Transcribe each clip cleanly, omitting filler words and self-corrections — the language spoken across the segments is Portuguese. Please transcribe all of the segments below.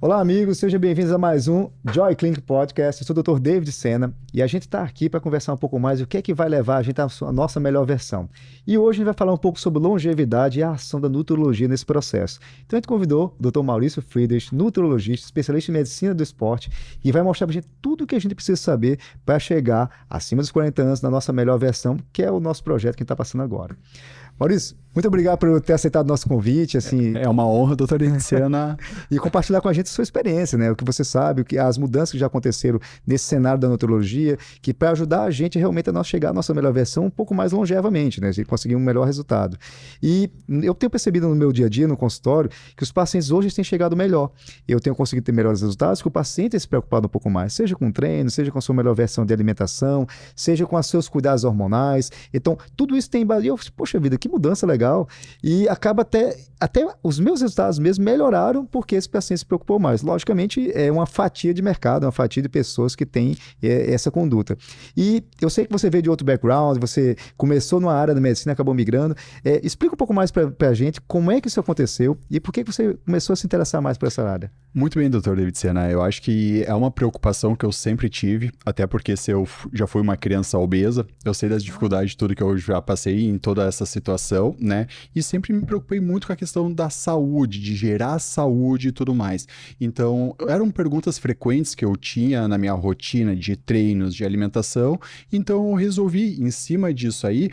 Olá, amigos, sejam bem-vindos a mais um Joy Clinic Podcast. Eu sou o Dr. David Sena e a gente está aqui para conversar um pouco mais o que é que vai levar a gente à nossa melhor versão. E hoje a gente vai falar um pouco sobre longevidade e a ação da nutrologia nesse processo. Então a gente convidou o Dr. Maurício Friedrich, nutrologista, especialista em medicina do esporte, e vai mostrar para a gente tudo o que a gente precisa saber para chegar acima dos 40 anos na nossa melhor versão, que é o nosso projeto que está passando agora. Maurício, muito obrigado por ter aceitado o nosso convite. Assim, é uma honra, doutor Sena. E compartilhar com a gente a sua experiência, né? O que você sabe, as mudanças que já aconteceram nesse cenário da nutrologia, que para ajudar a gente realmente a chegar à nossa melhor versão um pouco mais longevamente, né? E conseguir um melhor resultado. E eu tenho percebido no meu dia a dia, no consultório, que os pacientes hoje têm chegado melhor. Eu tenho conseguido ter melhores resultados, que o paciente tem se preocupado um pouco mais, seja com treino, seja com a sua melhor versão de alimentação, seja com os seus cuidados hormonais. Então, tudo isso tem base. Poxa vida, que mudança legal. E acaba até os meus resultados mesmo melhoraram porque esse paciente se preocupou mais. Logicamente, é uma fatia de mercado, uma fatia de pessoas que têm essa conduta. E eu sei que você veio de outro background, você começou numa área da medicina, acabou migrando. Explica um pouco mais para a gente como é que isso aconteceu e por que você começou a se interessar mais por essa área. Muito bem, doutor David Sena. Eu acho que é uma preocupação que eu sempre tive, até porque se eu já fui uma criança obesa, eu sei das dificuldades de tudo que eu já passei em toda essa situação, né? E sempre me preocupei muito com a questão da saúde, de gerar saúde e tudo mais. Então, eram perguntas frequentes que eu tinha na minha rotina de treinos, de alimentação. Então, eu resolvi, em cima disso aí,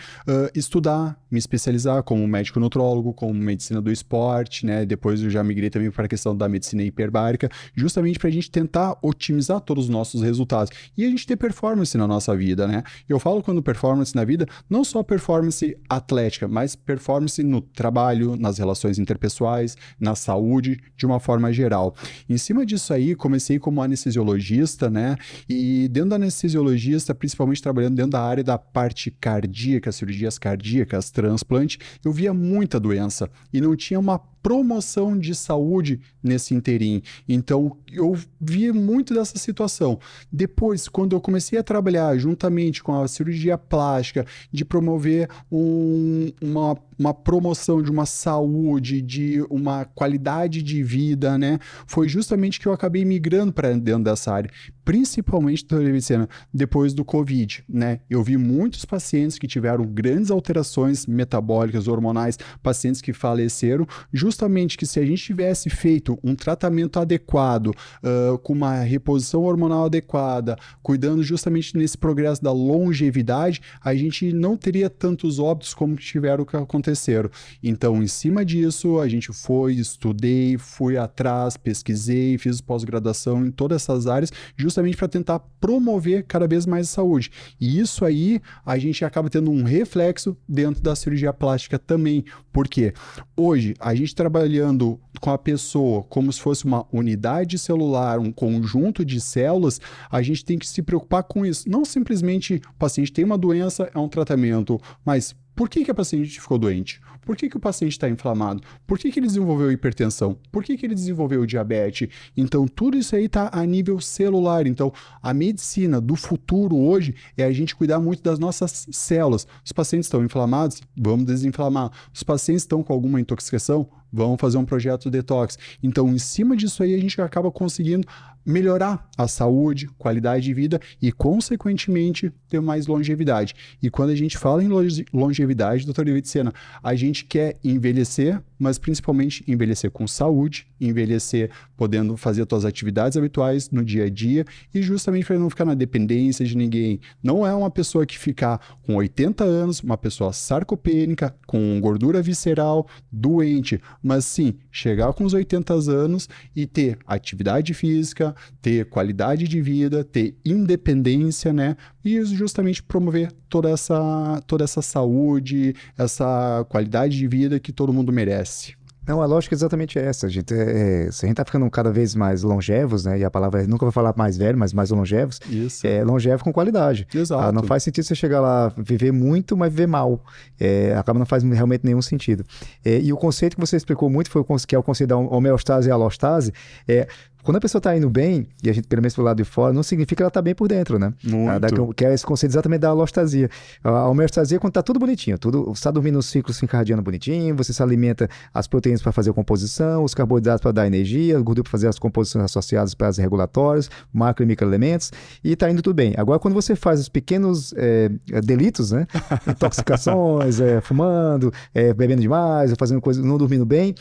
estudar, me especializar como médico nutrólogo, como medicina do esporte, né? Depois eu já migrei também para a questão da medicina hiperbárica, justamente para a gente tentar otimizar todos os nossos resultados e a gente ter performance na nossa vida, né? Eu falo quando performance na vida, não só performance atlética, mas performance no trabalho, nas relações interpessoais, na saúde, de uma forma geral. Em cima disso aí, comecei como anestesiologista, né? E dentro da anestesiologista, principalmente trabalhando dentro da área da parte cardíaca, cirurgias cardíacas, transplante, eu via muita doença e não tinha uma promoção de saúde nesse interim. Então, eu vi muito dessa situação. Depois, quando eu comecei a trabalhar juntamente com a cirurgia plástica, de promover uma promoção de uma saúde, de uma qualidade de vida, né? Foi justamente que eu acabei migrando para dentro dessa área, principalmente, doutor Vicena, depois do Covid, né? Eu vi muitos pacientes que tiveram grandes alterações metabólicas, hormonais, pacientes que faleceram, justamente que se a gente tivesse feito um tratamento adequado, com uma reposição hormonal adequada, cuidando justamente nesse progresso da longevidade, a gente não teria tantos óbitos como tiveram que aconteceram. Então, em cima disso, a gente estudei, fui atrás, pesquisei, fiz pós-graduação em todas essas áreas, justamente para tentar promover cada vez mais a saúde. E isso aí, a gente acaba tendo um reflexo dentro da cirurgia plástica também. Por quê? Hoje, a gente trabalhando com a pessoa como se fosse uma unidade celular, um conjunto de células, a gente tem que se preocupar com isso. Não simplesmente o paciente tem uma doença, é um tratamento, mas por que a paciente ficou doente? Por que o paciente está inflamado? Por que ele desenvolveu hipertensão? Por que ele desenvolveu diabetes? Então, tudo isso aí está a nível celular. Então, a medicina do futuro hoje é a gente cuidar muito das nossas células. Os pacientes estão inflamados? Vamos desinflamar. Os pacientes estão com alguma intoxicação? Vamos fazer um projeto detox. Então, em cima disso aí, a gente acaba conseguindo melhorar a saúde, qualidade de vida e, consequentemente, ter mais longevidade. E quando a gente fala em longevidade, doutor David Sena, a gente quer envelhecer, mas principalmente envelhecer com saúde, envelhecer podendo fazer as suas atividades habituais no dia a dia e justamente para não ficar na dependência de ninguém. Não é uma pessoa que ficar com 80 anos, uma pessoa sarcopênica, com gordura visceral, doente, mas sim, chegar com os 80 anos e ter atividade física, ter qualidade de vida, ter independência, né? E justamente promover toda essa saúde, essa qualidade de vida que todo mundo merece. Não, a lógica é exatamente essa, gente. Se a gente tá ficando cada vez mais longevos, né? E a palavra nunca vai falar mais velho, mas mais longevos. Isso. É longevo com qualidade. Exato. Não faz sentido você chegar lá, viver muito, mas viver mal. Acaba não faz realmente nenhum sentido. E o conceito que você explicou muito foi que é o conceito da homeostase e alostase. quando a pessoa está indo bem, e a gente, pelo menos pelo lado de fora, não significa que ela está bem por dentro, né? Muito. Que é esse conceito exatamente da alostasia. A homeostasia é quando está tudo bonitinho, você está dormindo no ciclo circadiano bonitinho, você se alimenta as proteínas para fazer a composição, os carboidratos para dar energia, a gordura para fazer as composições associadas para as regulatórias, macro e microelementos, e está indo tudo bem. Agora, quando você faz os pequenos delitos, né? Intoxicações, fumando, bebendo demais, fazendo coisas, não dormindo bem,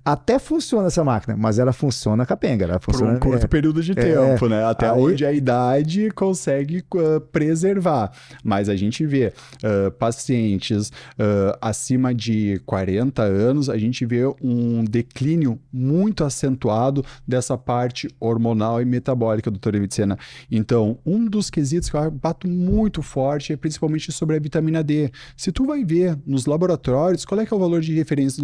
até funciona essa máquina, mas ela funciona capenga. Ela funciona, por um curto período de tempo, né? Até aí, onde a idade consegue preservar. Mas a gente vê pacientes acima de 40 anos, a gente vê um declínio muito acentuado dessa parte hormonal e metabólica, doutora Avicena. Então, um dos quesitos que eu bato muito forte é principalmente sobre a vitamina D. Se tu vai ver nos laboratórios, qual é que é o valor de referência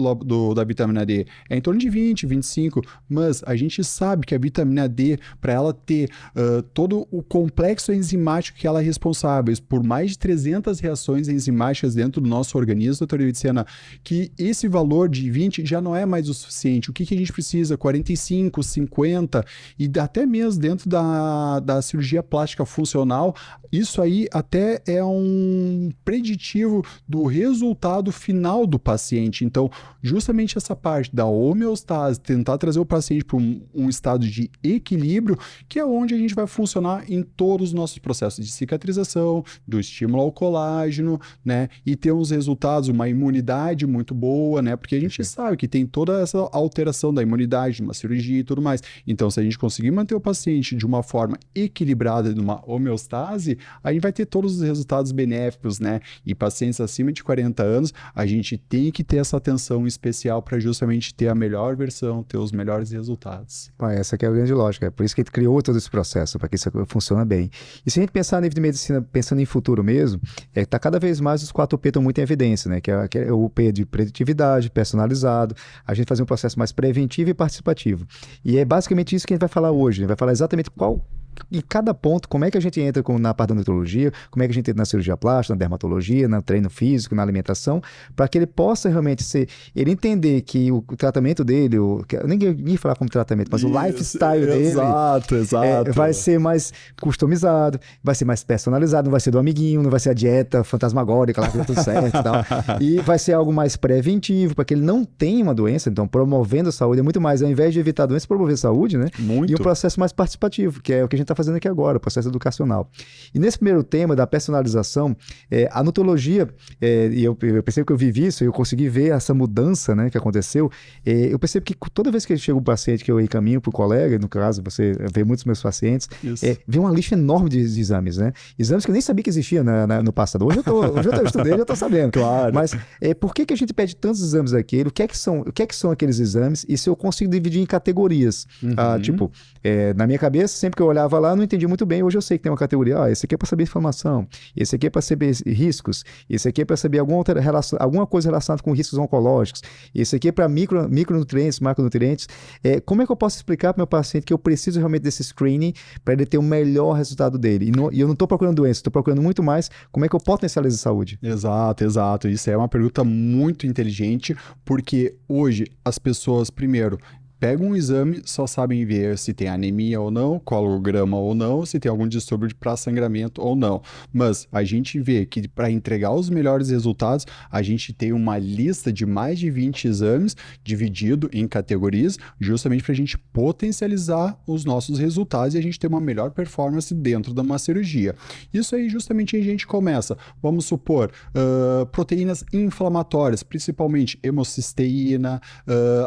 da vitamina D? É em torno de 20, 25, mas a gente sabe que a vitamina D, para ela ter todo o complexo enzimático que ela é responsável por mais de 300 reações enzimáticas dentro do nosso organismo, doutora Avicena, que esse valor de 20 já não é mais o suficiente. O que a gente precisa? 45, 50 e até mesmo dentro da cirurgia plástica funcional, isso aí até é um preditivo do resultado final do paciente. Então, justamente essa parte da homeostase, tentar trazer o paciente para um estado de equilíbrio, que é onde a gente vai funcionar em todos os nossos processos de cicatrização, do estímulo ao colágeno, né? E ter uns resultados, uma imunidade muito boa, né? Porque a gente sabe que tem toda essa alteração da imunidade, de uma cirurgia e tudo mais. Então, se a gente conseguir manter o paciente de uma forma equilibrada, numa homeostase, a gente vai ter todos os resultados benéficos, né? E pacientes acima de 40 anos, a gente tem que ter essa atenção especial para justamente ter a melhor versão, ter os melhores resultados. Essa que é a grande lógica, é por isso que a gente criou todo esse processo, para que isso funcione bem. E se a gente pensar no nível de medicina, pensando em futuro mesmo, tá cada vez mais os 4P estão muito em evidência, né? Que é o P de preditividade, personalizado, a gente fazer um processo mais preventivo e participativo. E é basicamente isso que a gente vai falar hoje, a gente vai falar exatamente em cada ponto, como é que a gente entra na parte da nutrologia, como é que a gente entra na cirurgia plástica, na dermatologia, no treino físico, na alimentação, para que ele possa realmente ele entender que o tratamento dele, ninguém falar como tratamento, mas o lifestyle dele vai ser mais customizado, vai ser mais personalizado, não vai ser do amiguinho, não vai ser a dieta fantasmagórica lá que dá tudo certo e tal. E vai ser algo mais preventivo, para que ele não tenha uma doença, então promovendo a saúde é muito mais, ao invés de evitar a doença, promover a saúde, né? Muito. E um processo mais participativo, que é o que a gente está fazendo aqui agora, o processo educacional. E nesse primeiro tema da personalização, a nutrologia, e eu percebo que eu vivi isso, eu consegui ver essa mudança, né, que aconteceu. Eu percebo que toda vez que chega um paciente que eu encaminho para o colega, no caso, você vê muitos meus pacientes, vê uma lista enorme de exames, né? Exames que eu nem sabia que existia no passado. Hoje eu estudei, já estou sabendo. Claro. Mas por que a gente pede tantos exames daquele? O que é que são aqueles exames? E se eu consigo dividir em categorias? Tipo, na minha cabeça, sempre que eu olhava lá, não entendi muito bem. Hoje eu sei que tem uma categoria, esse aqui é para saber inflamação, esse aqui é para saber riscos, esse aqui é para saber alguma coisa relacionada com riscos oncológicos, esse aqui é para micronutrientes, macronutrientes. Como é que eu posso explicar para o meu paciente que eu preciso realmente desse screening para ele ter o melhor resultado dele? E eu não estou procurando doença, estou procurando muito mais como é que eu potencializo a saúde. Exato. Isso é uma pergunta muito inteligente, porque hoje as pessoas, primeiro, pegam um exame, só sabem ver se tem anemia ou não, colograma ou não, se tem algum distúrbio para sangramento ou não. Mas a gente vê que para entregar os melhores resultados, a gente tem uma lista de mais de 20 exames dividido em categorias, justamente para a gente potencializar os nossos resultados e a gente ter uma melhor performance dentro de uma cirurgia. Isso aí justamente a gente começa, vamos supor, proteínas inflamatórias, principalmente hemocisteína,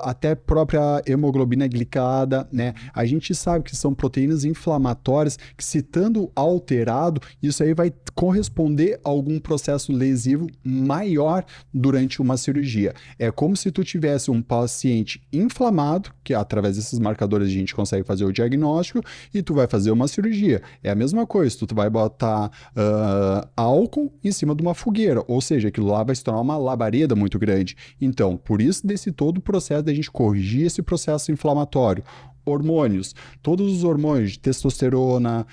até própria hemoglobina glicada, né? A gente sabe que são proteínas inflamatórias que, se estando alterado, isso aí vai corresponder a algum processo lesivo maior durante uma cirurgia. É como se tu tivesse um paciente inflamado, que através desses marcadores a gente consegue fazer o diagnóstico, e tu vai fazer uma cirurgia. É a mesma coisa, tu vai botar álcool em cima de uma fogueira, ou seja, aquilo lá vai se tornar uma labareda muito grande. Então, por isso desse todo o processo da gente corrigir esse processo inflamatório. hormônios. Todos os hormônios, testosterona,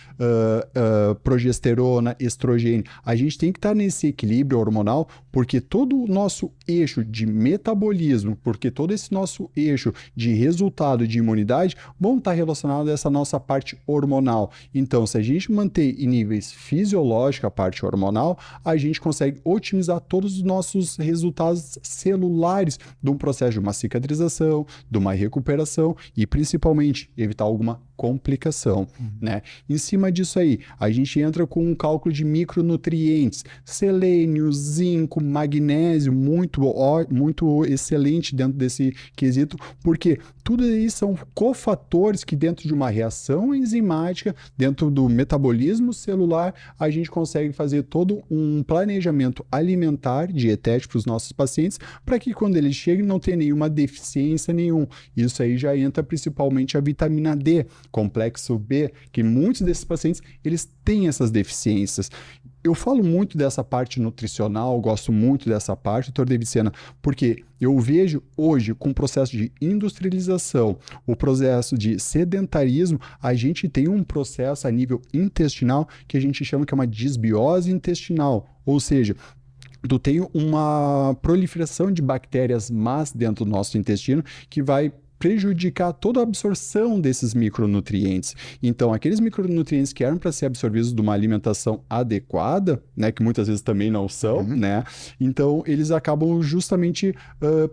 progesterona, estrogênio, a gente tem que estar nesse equilíbrio hormonal, porque todo o nosso eixo de metabolismo, porque todo esse nosso eixo de resultado de imunidade vão estar relacionados a essa nossa parte hormonal. Então, se a gente manter em níveis fisiológicos a parte hormonal, a gente consegue otimizar todos os nossos resultados celulares de um processo de uma cicatrização, de uma recuperação e principalmente evitar alguma complicação, né? Em cima disso aí, a gente entra com um cálculo de micronutrientes, selênio, zinco, magnésio, muito excelente dentro desse quesito, porque tudo isso são cofatores que dentro de uma reação enzimática, dentro do metabolismo celular, a gente consegue fazer todo um planejamento alimentar, dietético para os nossos pacientes, para que quando eles cheguem não tenha nenhuma deficiência nenhuma. Isso aí já entra principalmente a vitamina D, complexo B, que muitos desses pacientes, eles têm essas deficiências. Eu falo muito dessa parte nutricional, gosto muito dessa parte, doutor David Sena, porque eu vejo hoje, com o processo de industrialização, o processo de sedentarismo, a gente tem um processo a nível intestinal que a gente chama que é uma disbiose intestinal, ou seja, tu tem uma proliferação de bactérias más dentro do nosso intestino que vai prejudicar toda a absorção desses micronutrientes. Então, aqueles micronutrientes que eram para ser absorvidos de uma alimentação adequada, né, que muitas vezes também não são, né, então eles acabam justamente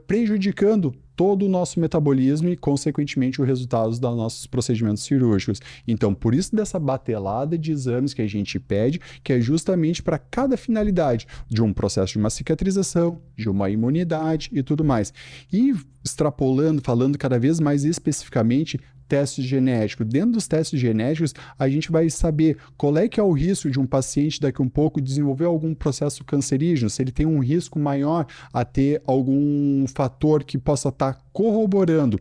prejudicando todo o nosso metabolismo e, consequentemente, os resultados dos nossos procedimentos cirúrgicos. Então, por isso dessa batelada de exames que a gente pede, que é justamente para cada finalidade de um processo de uma cicatrização, de uma imunidade e tudo mais. E extrapolando, falando cada vez mais especificamente, testes genéticos. Dentro dos testes genéticos, a gente vai saber qual é que é o risco de um paciente daqui a um pouco desenvolver algum processo cancerígeno, se ele tem um risco maior a ter algum fator que possa estar corroborando.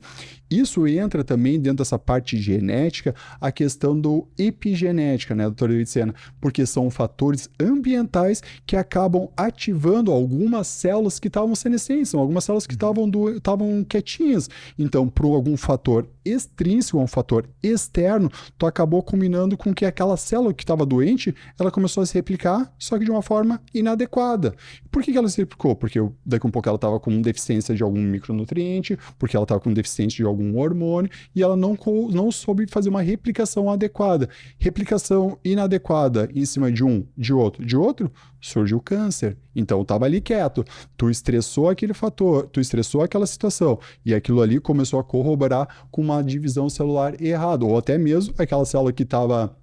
Isso entra também dentro dessa parte genética, a questão do epigenética, né, doutora Vicena? Porque são fatores ambientais que acabam ativando algumas células que estavam senescentes, são algumas células que estavam quietinhas. Então, por algum fator extrínseco, um fator externo, tu acabou combinando com que aquela célula que estava doente, ela começou a se replicar, só que de uma forma inadequada. Por que ela se replicou? Porque daqui a um pouco ela estava com deficiência de algum micronutriente, porque ela estava com deficiência de algum hormônio e ela não soube fazer uma replicação adequada. Replicação inadequada em cima de um, de outro, surge o câncer. Então, estava ali quieto, tu estressou aquele fator, tu estressou aquela situação e aquilo ali começou a corroborar com uma divisão celular errada, ou até mesmo aquela célula que estava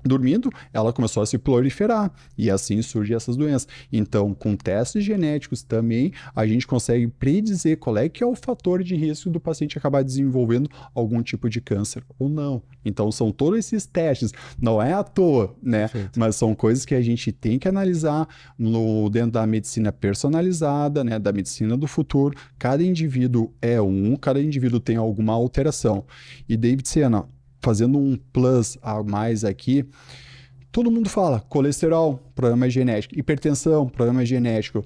dormindo, ela começou a se proliferar e assim surgem essas doenças. Então, com testes genéticos também, a gente consegue predizer qual é que é o fator de risco do paciente acabar desenvolvendo algum tipo de câncer ou não. Então, são todos esses testes, não é à toa, né? Perfeito. Mas são coisas que a gente tem que analisar dentro da medicina personalizada, né? Da medicina do futuro. Cada indivíduo cada indivíduo tem alguma alteração. E David Sena, fazendo um plus a mais aqui, todo mundo fala colesterol, problema genético, hipertensão, problema genético,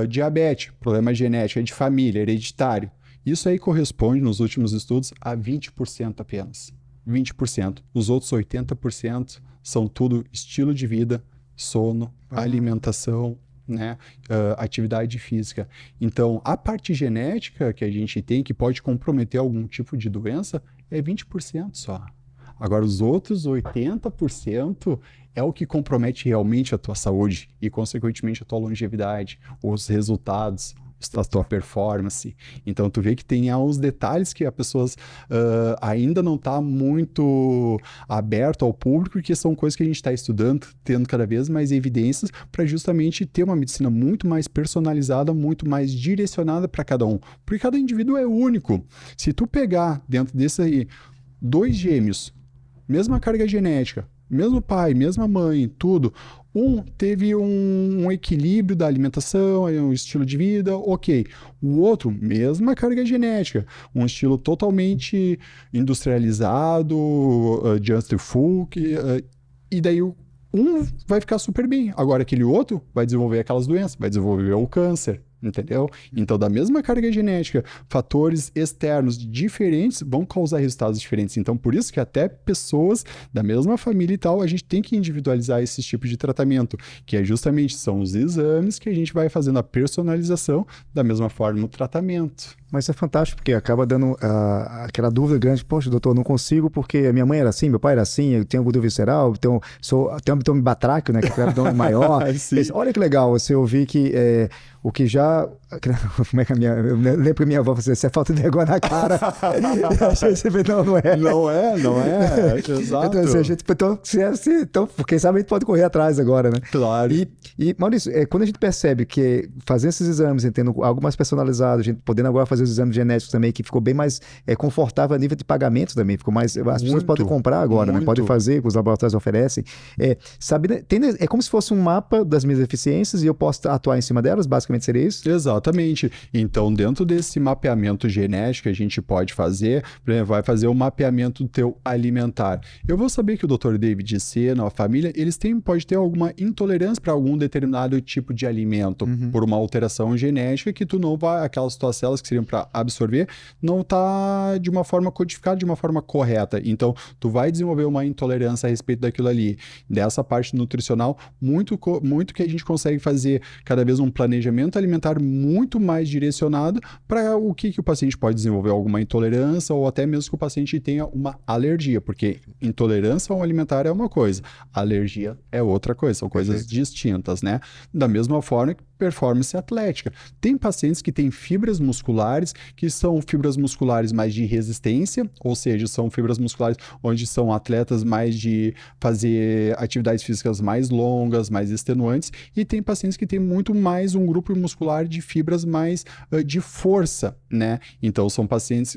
diabetes, problema genético, é de família, hereditário. Isso aí corresponde, nos últimos estudos, a 20% apenas. 20%. Os outros 80% são tudo estilo de vida, sono, alimentação, né? Atividade física. Então, a parte genética que a gente tem, que pode comprometer algum tipo de doença, é 20% só. Agora, os outros 80% é o que compromete realmente a tua saúde e, consequentemente, a tua longevidade, os resultados, a tua performance. Então, tu vê que tem uns detalhes que as pessoas ainda não está muito aberto ao público, que são coisas que a gente está estudando, tendo cada vez mais evidências para justamente ter uma medicina muito mais personalizada, muito mais direcionada para cada um. Porque cada indivíduo é único. Se tu pegar dentro desse aí 2 gêmeos, mesma carga genética, mesmo pai, mesma mãe, tudo. Um teve um equilíbrio da alimentação, um estilo de vida, ok. O outro, mesma carga genética, um estilo totalmente industrializado, junk food, e daí um vai ficar super bem. Agora aquele outro vai desenvolver aquelas doenças, vai desenvolver o câncer. entendeu? Então, da mesma carga genética, fatores externos diferentes vão causar resultados diferentes. Então, por isso que até pessoas da mesma família e tal, a gente tem que individualizar esses tipos de tratamento, que é justamente, são os exames que a gente vai fazendo a personalização da mesma forma no tratamento. Mas isso é fantástico, porque acaba dando aquela dúvida grande. Poxa, doutor, não consigo porque a minha mãe era assim, meu pai era assim, eu tenho gordura visceral, tenho um abdômen batráquio, né, que é o abdômen maior. Olha que legal, você ouvir que o que já... Como é que eu lembro que a minha avó falou assim, você é falta de vergonha na cara. Você vê, não é. Não é. Exato. Então, assim, a gente, então, porque sabe, a gente pode correr atrás agora, né? Claro. E Maurício, quando a gente percebe que fazendo esses exames, tendo algo mais personalizado, a gente podendo agora fazer os exames genéticos também, que ficou bem mais confortável a nível de pagamento também, ficou mais... As pessoas podem comprar agora, né? Podem fazer, que os laboratórios oferecem. Sabe, né? É como se fosse um mapa das minhas deficiências e eu posso atuar em cima delas, basicamente seria isso? Exatamente. Então, dentro desse mapeamento genético que a gente pode fazer, por exemplo, vai fazer o mapeamento do teu alimentar. Eu vou saber que o Dr. David Sena, a família, eles pode ter alguma intolerância para algum determinado tipo de alimento, por uma alteração genética que tu não vai, aquelas tuas células que seriam para absorver, não tá de uma forma codificada, de uma forma correta. Então, tu vai desenvolver uma intolerância a respeito daquilo ali. Dessa parte nutricional, muito que a gente consegue fazer cada vez um planejamento alimentar muito mais direcionado para o que o paciente pode desenvolver alguma intolerância ou até mesmo que o paciente tenha uma alergia, porque intolerância ao alimentar é uma coisa, alergia é outra coisa, são coisas distintas, né? Da mesma forma que performance atlética. Tem pacientes que têm fibras musculares, que são fibras musculares mais de resistência, ou seja, são fibras musculares onde são atletas mais de fazer atividades físicas mais longas, mais extenuantes, e tem pacientes que têm muito mais um grupo muscular de fibras mais de força, né? Então, são pacientes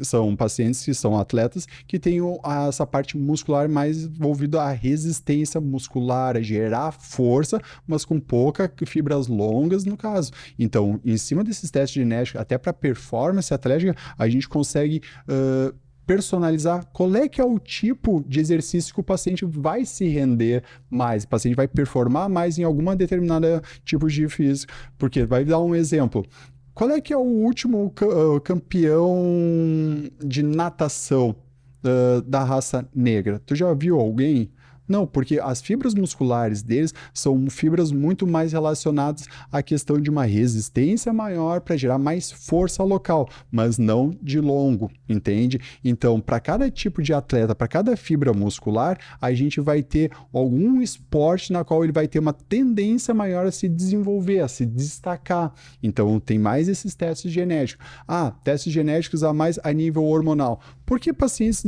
que são atletas que têm essa parte muscular mais envolvida à resistência muscular, a gerar força, mas com pouca fibras longas, no caso. Então, em cima desses testes genéticos, até para performance atlética, a gente consegue personalizar qual é que é o tipo de exercício que o paciente vai se render mais, o paciente vai performar mais em alguma determinada tipo de físico. Porque, vai dar um exemplo, qual é que é o último campeão de natação da raça negra? Tu já viu alguém? Não, porque as fibras musculares deles são fibras muito mais relacionadas à questão de uma resistência maior para gerar mais força local, mas não de longo, entende? Então, para cada tipo de atleta, para cada fibra muscular, a gente vai ter algum esporte na qual ele vai ter uma tendência maior a se desenvolver, a se destacar. Então, tem mais esses testes genéticos. Testes genéticos a mais a nível hormonal. Por que pacientes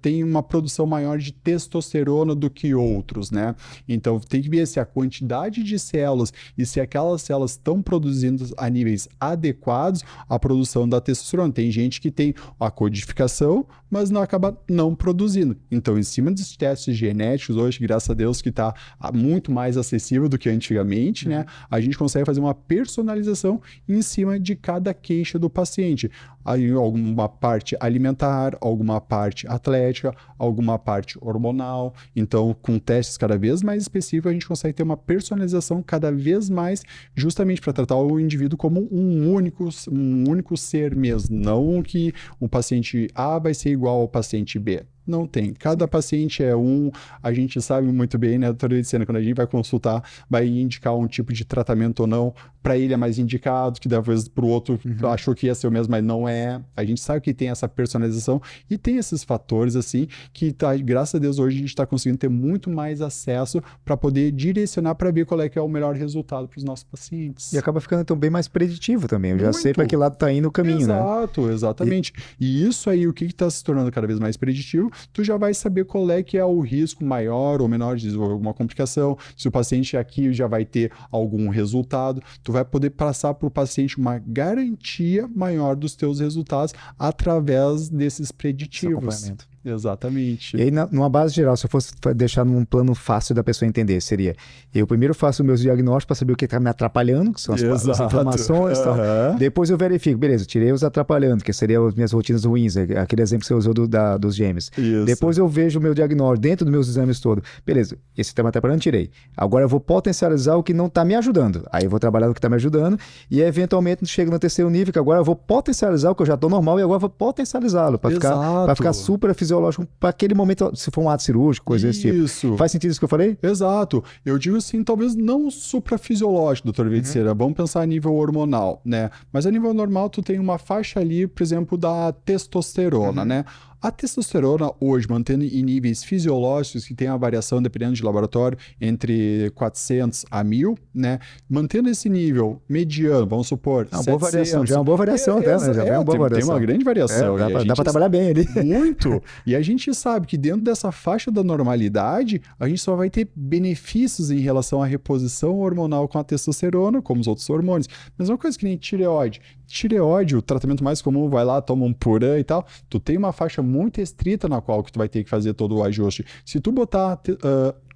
têm uma produção maior de testosterona do que outros, né? Então, tem que ver se a quantidade de células e se aquelas células estão produzindo a níveis adequados à produção da testosterona. Tem gente que tem a codificação, mas não acaba não produzindo. Então, em cima dos testes genéticos, hoje, graças a Deus, que está muito mais acessível do que antigamente, né? A gente consegue fazer uma personalização em cima de cada queixa do paciente. Aí, alguma parte alimentar, alguma parte atlética, alguma parte hormonal. Então, com testes cada vez mais específicos, a gente consegue ter uma personalização cada vez mais, justamente para tratar o indivíduo como um único ser mesmo. Não que o paciente A vai ser igual ao paciente B. Não tem. Cada paciente é a gente sabe muito bem, né, doutora Edicena, quando a gente vai consultar, vai indicar um tipo de tratamento ou não, para ele é mais indicado, que depois para o outro achou que ia ser o mesmo, mas não é. A gente sabe que tem essa personalização e tem esses fatores, assim, que graças a Deus hoje a gente está conseguindo ter muito mais acesso para poder direcionar para ver qual é que é o melhor resultado para os nossos pacientes. E acaba ficando então bem mais preditivo também. Eu já sei para que lado está indo o caminho, né? Exato, exatamente. E isso aí, o que está se tornando cada vez mais preditivo, tu já vai saber qual é que é o risco maior ou menor de desenvolver alguma complicação, se o paciente aqui já vai ter algum resultado, tu vai poder passar para o paciente uma garantia maior dos teus resultados através desses preditivos. Exatamente. E aí, numa base geral, se eu fosse deixar num plano fácil da pessoa entender, seria: eu primeiro faço meus diagnósticos para saber o que está me atrapalhando, que são as inflamações e tal. Depois eu verifico, beleza, tirei os atrapalhando, que seriam as minhas rotinas ruins, aquele exemplo que você usou dos gêmeos. Isso. Depois eu vejo o meu diagnóstico dentro dos meus exames todos. Beleza, esse está me atrapalhando, tirei. Agora eu vou potencializar o que não está me ajudando. Aí eu vou trabalhar no que está me ajudando e eventualmente chego no terceiro nível, que agora eu vou potencializar o que eu já estou normal e agora eu vou potencializá-lo para ficar super fisiológico para aquele momento, se for um ato cirúrgico, coisa desse tipo. Isso. Faz sentido isso que eu falei? Exato. Eu digo assim, talvez não suprafisiológico, doutor Vidiceira. Vamos pensar a nível hormonal, né? Mas a nível normal, tu tem uma faixa ali, por exemplo, da testosterona, né? A testosterona hoje, mantendo em níveis fisiológicos, que tem a variação, dependendo de laboratório, entre 400 a 1000, né? Mantendo esse nível mediano, vamos supor, uma boa variação, já é uma boa variação até, né? Já é uma boa variação. Tem uma grande variação. Dá para trabalhar bem ali. Muito. E a gente sabe que dentro dessa faixa da normalidade, a gente só vai ter benefícios em relação à reposição hormonal com a testosterona, como os outros hormônios. Mesma coisa que nem tireoide. Tireoide, o tratamento mais comum, vai lá, toma um Puran e tal. Tu tem uma faixa muito restrita na qual que tu vai ter que fazer todo o ajuste. Se tu botar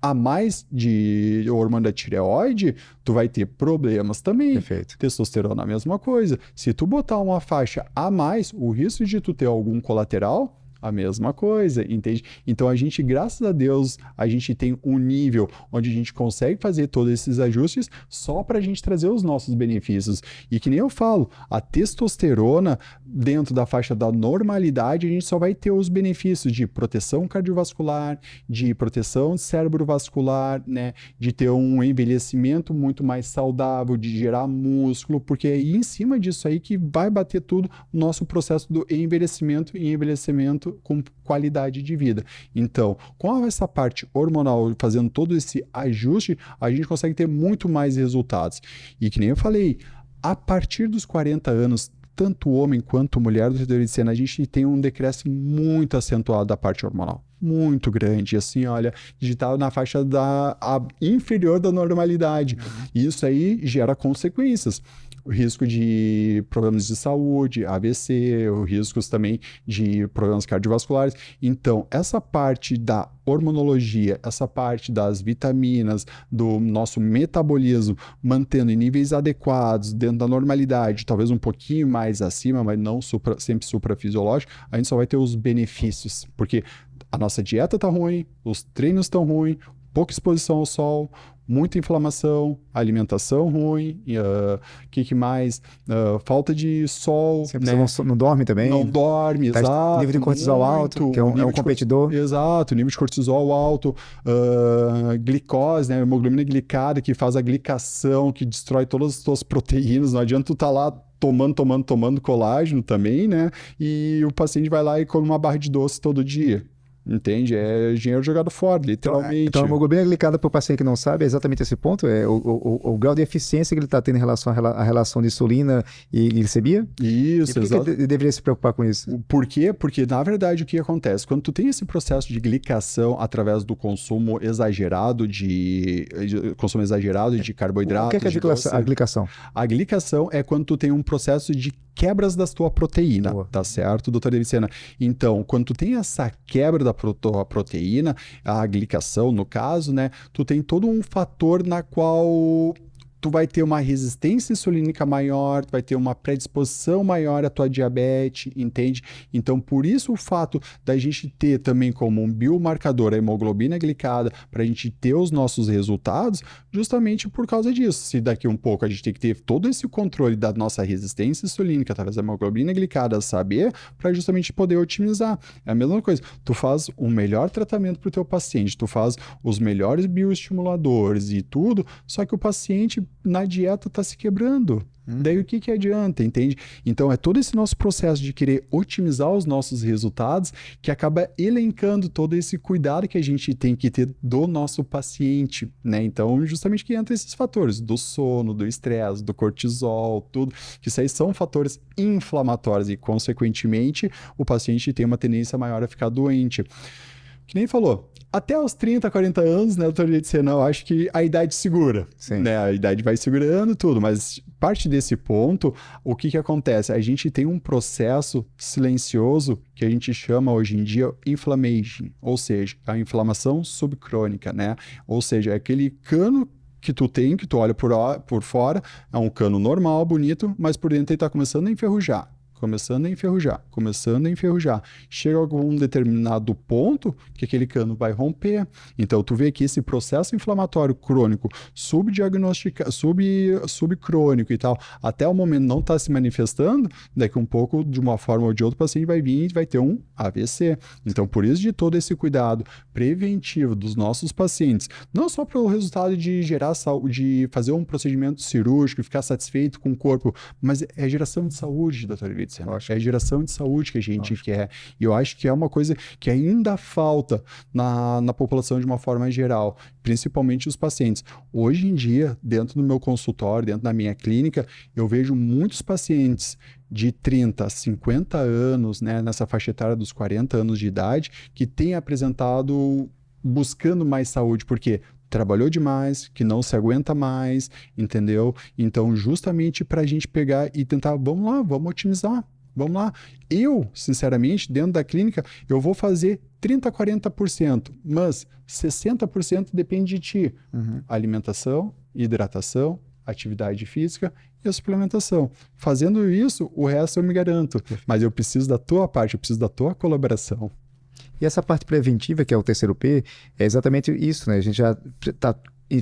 a mais de hormônio da tireoide, tu vai ter problemas também. Perfeito. Testosterona, a mesma coisa. Se tu botar uma faixa a mais, o risco de tu ter algum colateral, a mesma coisa, entende? Então a gente, graças a Deus, a gente tem um nível onde a gente consegue fazer todos esses ajustes só para a gente trazer os nossos benefícios. E que nem eu falo, a testosterona dentro da faixa da normalidade, a gente só vai ter os benefícios de proteção cardiovascular, de proteção cerebrovascular, né? De ter um envelhecimento muito mais saudável, de gerar músculo, porque é em cima disso aí que vai bater tudo o nosso processo do envelhecimento e envelhecimento com qualidade de vida. Então, com essa parte hormonal, fazendo todo esse ajuste, a gente consegue ter muito mais resultados. E que nem eu falei, a partir dos 40 anos, tanto homem quanto mulher do setor de cena, a gente tem um decréscimo muito acentuado da parte hormonal. Muito grande, assim, olha, digital na faixa inferior da normalidade. E isso aí gera consequências. O risco de problemas de saúde, AVC, os riscos também de problemas cardiovasculares. Então, essa parte da hormonologia, essa parte das vitaminas, do nosso metabolismo, mantendo em níveis adequados, dentro da normalidade, talvez um pouquinho mais acima, mas não sempre suprafisiológico, a gente só vai ter os benefícios, porque a nossa dieta está ruim, os treinos estão ruins, pouca exposição ao sol, muita inflamação, alimentação ruim, que mais? Falta de sol, né? Não dorme também? Não dorme, exato. Nível de cortisol alto, que é um competidor. Exato, nível de cortisol alto, glicose, né? Hemoglobina glicada, que faz a glicação, que destrói todas as tuas proteínas. Não adianta tu estar lá tomando colágeno também, né? E o paciente vai lá e come uma barra de doce todo dia. Entende? É dinheiro jogado fora, literalmente. Então a hemoglobina glicada, para o paciente que não sabe, é exatamente esse ponto? É o grau de eficiência que ele está tendo em relação à relação de insulina e glicemia? Isso, exato. Por que ele deveria se preocupar com isso? Por quê? Porque, na verdade, o que acontece? Quando tu tem esse processo de glicação através do consumo exagerado de carboidratos... O que é a glicação? A glicação é quando tu tem um processo de quebras da tua proteína, tá certo, doutora Evicena? Então, quando tu tem essa quebra da tua proteína, a glicação, no caso, né, tu tem todo um fator na qual tu vai ter uma resistência insulínica maior, tu vai ter uma predisposição maior à tua diabetes, entende? Então, por isso o fato da gente ter também como um biomarcador a hemoglobina glicada, para a gente ter os nossos resultados, justamente por causa disso. Se daqui um pouco a gente tem que ter todo esse controle da nossa resistência insulínica através da hemoglobina glicada, saber, para justamente poder otimizar. É a mesma coisa, tu faz um melhor tratamento para o teu paciente, tu faz os melhores bioestimuladores e tudo, só que o paciente na dieta está se quebrando. Daí o que adianta, entende? Então é todo esse nosso processo de querer otimizar os nossos resultados que acaba elencando todo esse cuidado que a gente tem que ter do nosso paciente, né? Então justamente que entra esses fatores do sono, do estresse, do cortisol, tudo, que isso aí são fatores inflamatórios e consequentemente o paciente tem uma tendência maior a ficar doente. Que nem falou, Até os 30, 40 anos, né, doutor Edson, eu acho que a idade segura, né? A idade vai segurando tudo, mas parte desse ponto, o que acontece? A gente tem um processo silencioso que a gente chama hoje em dia inflammation, ou seja, a inflamação subcrônica, né? Ou seja, é aquele cano que tu tem, que tu olha por fora, é um cano normal, bonito, mas por dentro ele está começando a enferrujar. Começando a enferrujar, começando a enferrujar. Chega a algum determinado ponto que aquele cano vai romper. Então, tu vê que esse processo inflamatório crônico, subcrônico e tal, até o momento não está se manifestando, daqui um pouco, de uma forma ou de outra, o paciente vai vir e vai ter um AVC. Então, por isso de todo esse cuidado preventivo dos nossos pacientes, não só pelo resultado de gerar saúde, de fazer um procedimento cirúrgico e ficar satisfeito com o corpo, mas é geração de saúde, doutor Elite. É a geração de saúde que a gente quer. E eu acho que é uma coisa que ainda falta na população de uma forma geral, principalmente os pacientes. Hoje em dia, dentro do meu consultório, dentro da minha clínica, eu vejo muitos pacientes de 30 a 50 anos, né, nessa faixa etária dos 40 anos de idade, que têm apresentado buscando mais saúde, porque trabalhou demais, que não se aguenta mais, entendeu? Então, justamente para a gente pegar e tentar, vamos lá, vamos otimizar, vamos lá. Eu, sinceramente, dentro da clínica, eu vou fazer 30% a 40%, mas 60% depende de ti. Alimentação, hidratação, atividade física e a suplementação. Fazendo isso, o resto eu me garanto. Mas eu preciso da tua parte, eu preciso da tua colaboração. E essa parte preventiva, que é o terceiro P, é exatamente isso, né? A gente já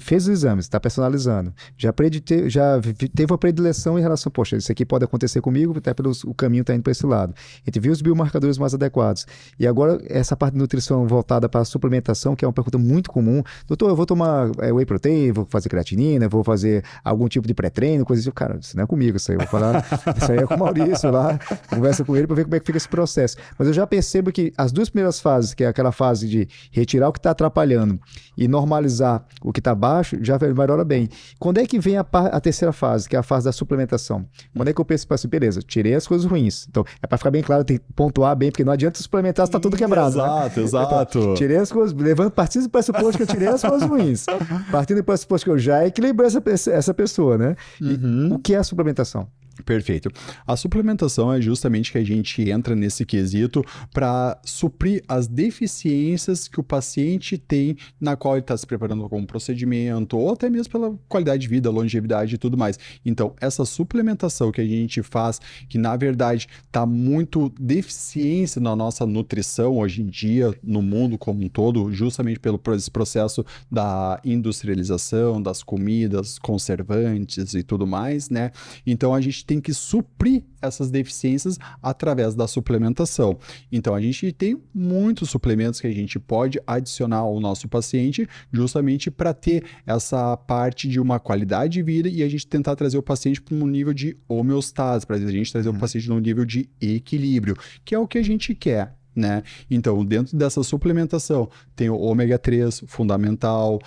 fez os exames, está personalizando. Já teve uma predileção em relação, poxa, isso aqui pode acontecer comigo, até o caminho está indo para esse lado. A gente viu os biomarcadores mais adequados. E agora, essa parte de nutrição voltada para a suplementação, que é uma pergunta muito comum. Doutor, eu vou tomar whey protein, vou fazer creatinina, vou fazer algum tipo de pré-treino, coisa assim. Cara, isso não é comigo, isso aí. Eu vou falar, isso aí é com o Maurício lá, conversa com ele para ver como é que fica esse processo. Mas eu já percebo que as duas primeiras fases, que é aquela fase de retirar o que está atrapalhando e normalizar o que está baixo, já melhora bem. Quando é que vem a terceira fase, que é a fase da suplementação? Quando é que eu penso assim, beleza, tirei as coisas ruins. Então, é para ficar bem claro, tem que pontuar bem, porque não adianta suplementar se está tudo quebrado. Exato, né? exato. Então, tirei as coisas, partindo do pressuposto que eu tirei as coisas ruins. Partindo do pressuposto que eu já equilibrei essa pessoa, né? E o que é a suplementação? Perfeito. A suplementação é justamente que a gente entra nesse quesito para suprir as deficiências que o paciente tem na qual ele está se preparando com um procedimento ou até mesmo pela qualidade de vida, longevidade e tudo mais. Então, essa suplementação que a gente faz, que na verdade está muito deficiência na nossa nutrição hoje em dia, no mundo como um todo, justamente pelo esse processo da industrialização, das comidas, conservantes e tudo mais, né? Então, a gente tem que suprir essas deficiências através da suplementação. Então, a gente tem muitos suplementos que a gente pode adicionar ao nosso paciente justamente para ter essa parte de uma qualidade de vida e a gente tentar trazer o paciente para um nível de homeostase, para a gente trazer o paciente num nível de equilíbrio, que é o que a gente quer. Né? Então, dentro dessa suplementação, tem o ômega 3, fundamental,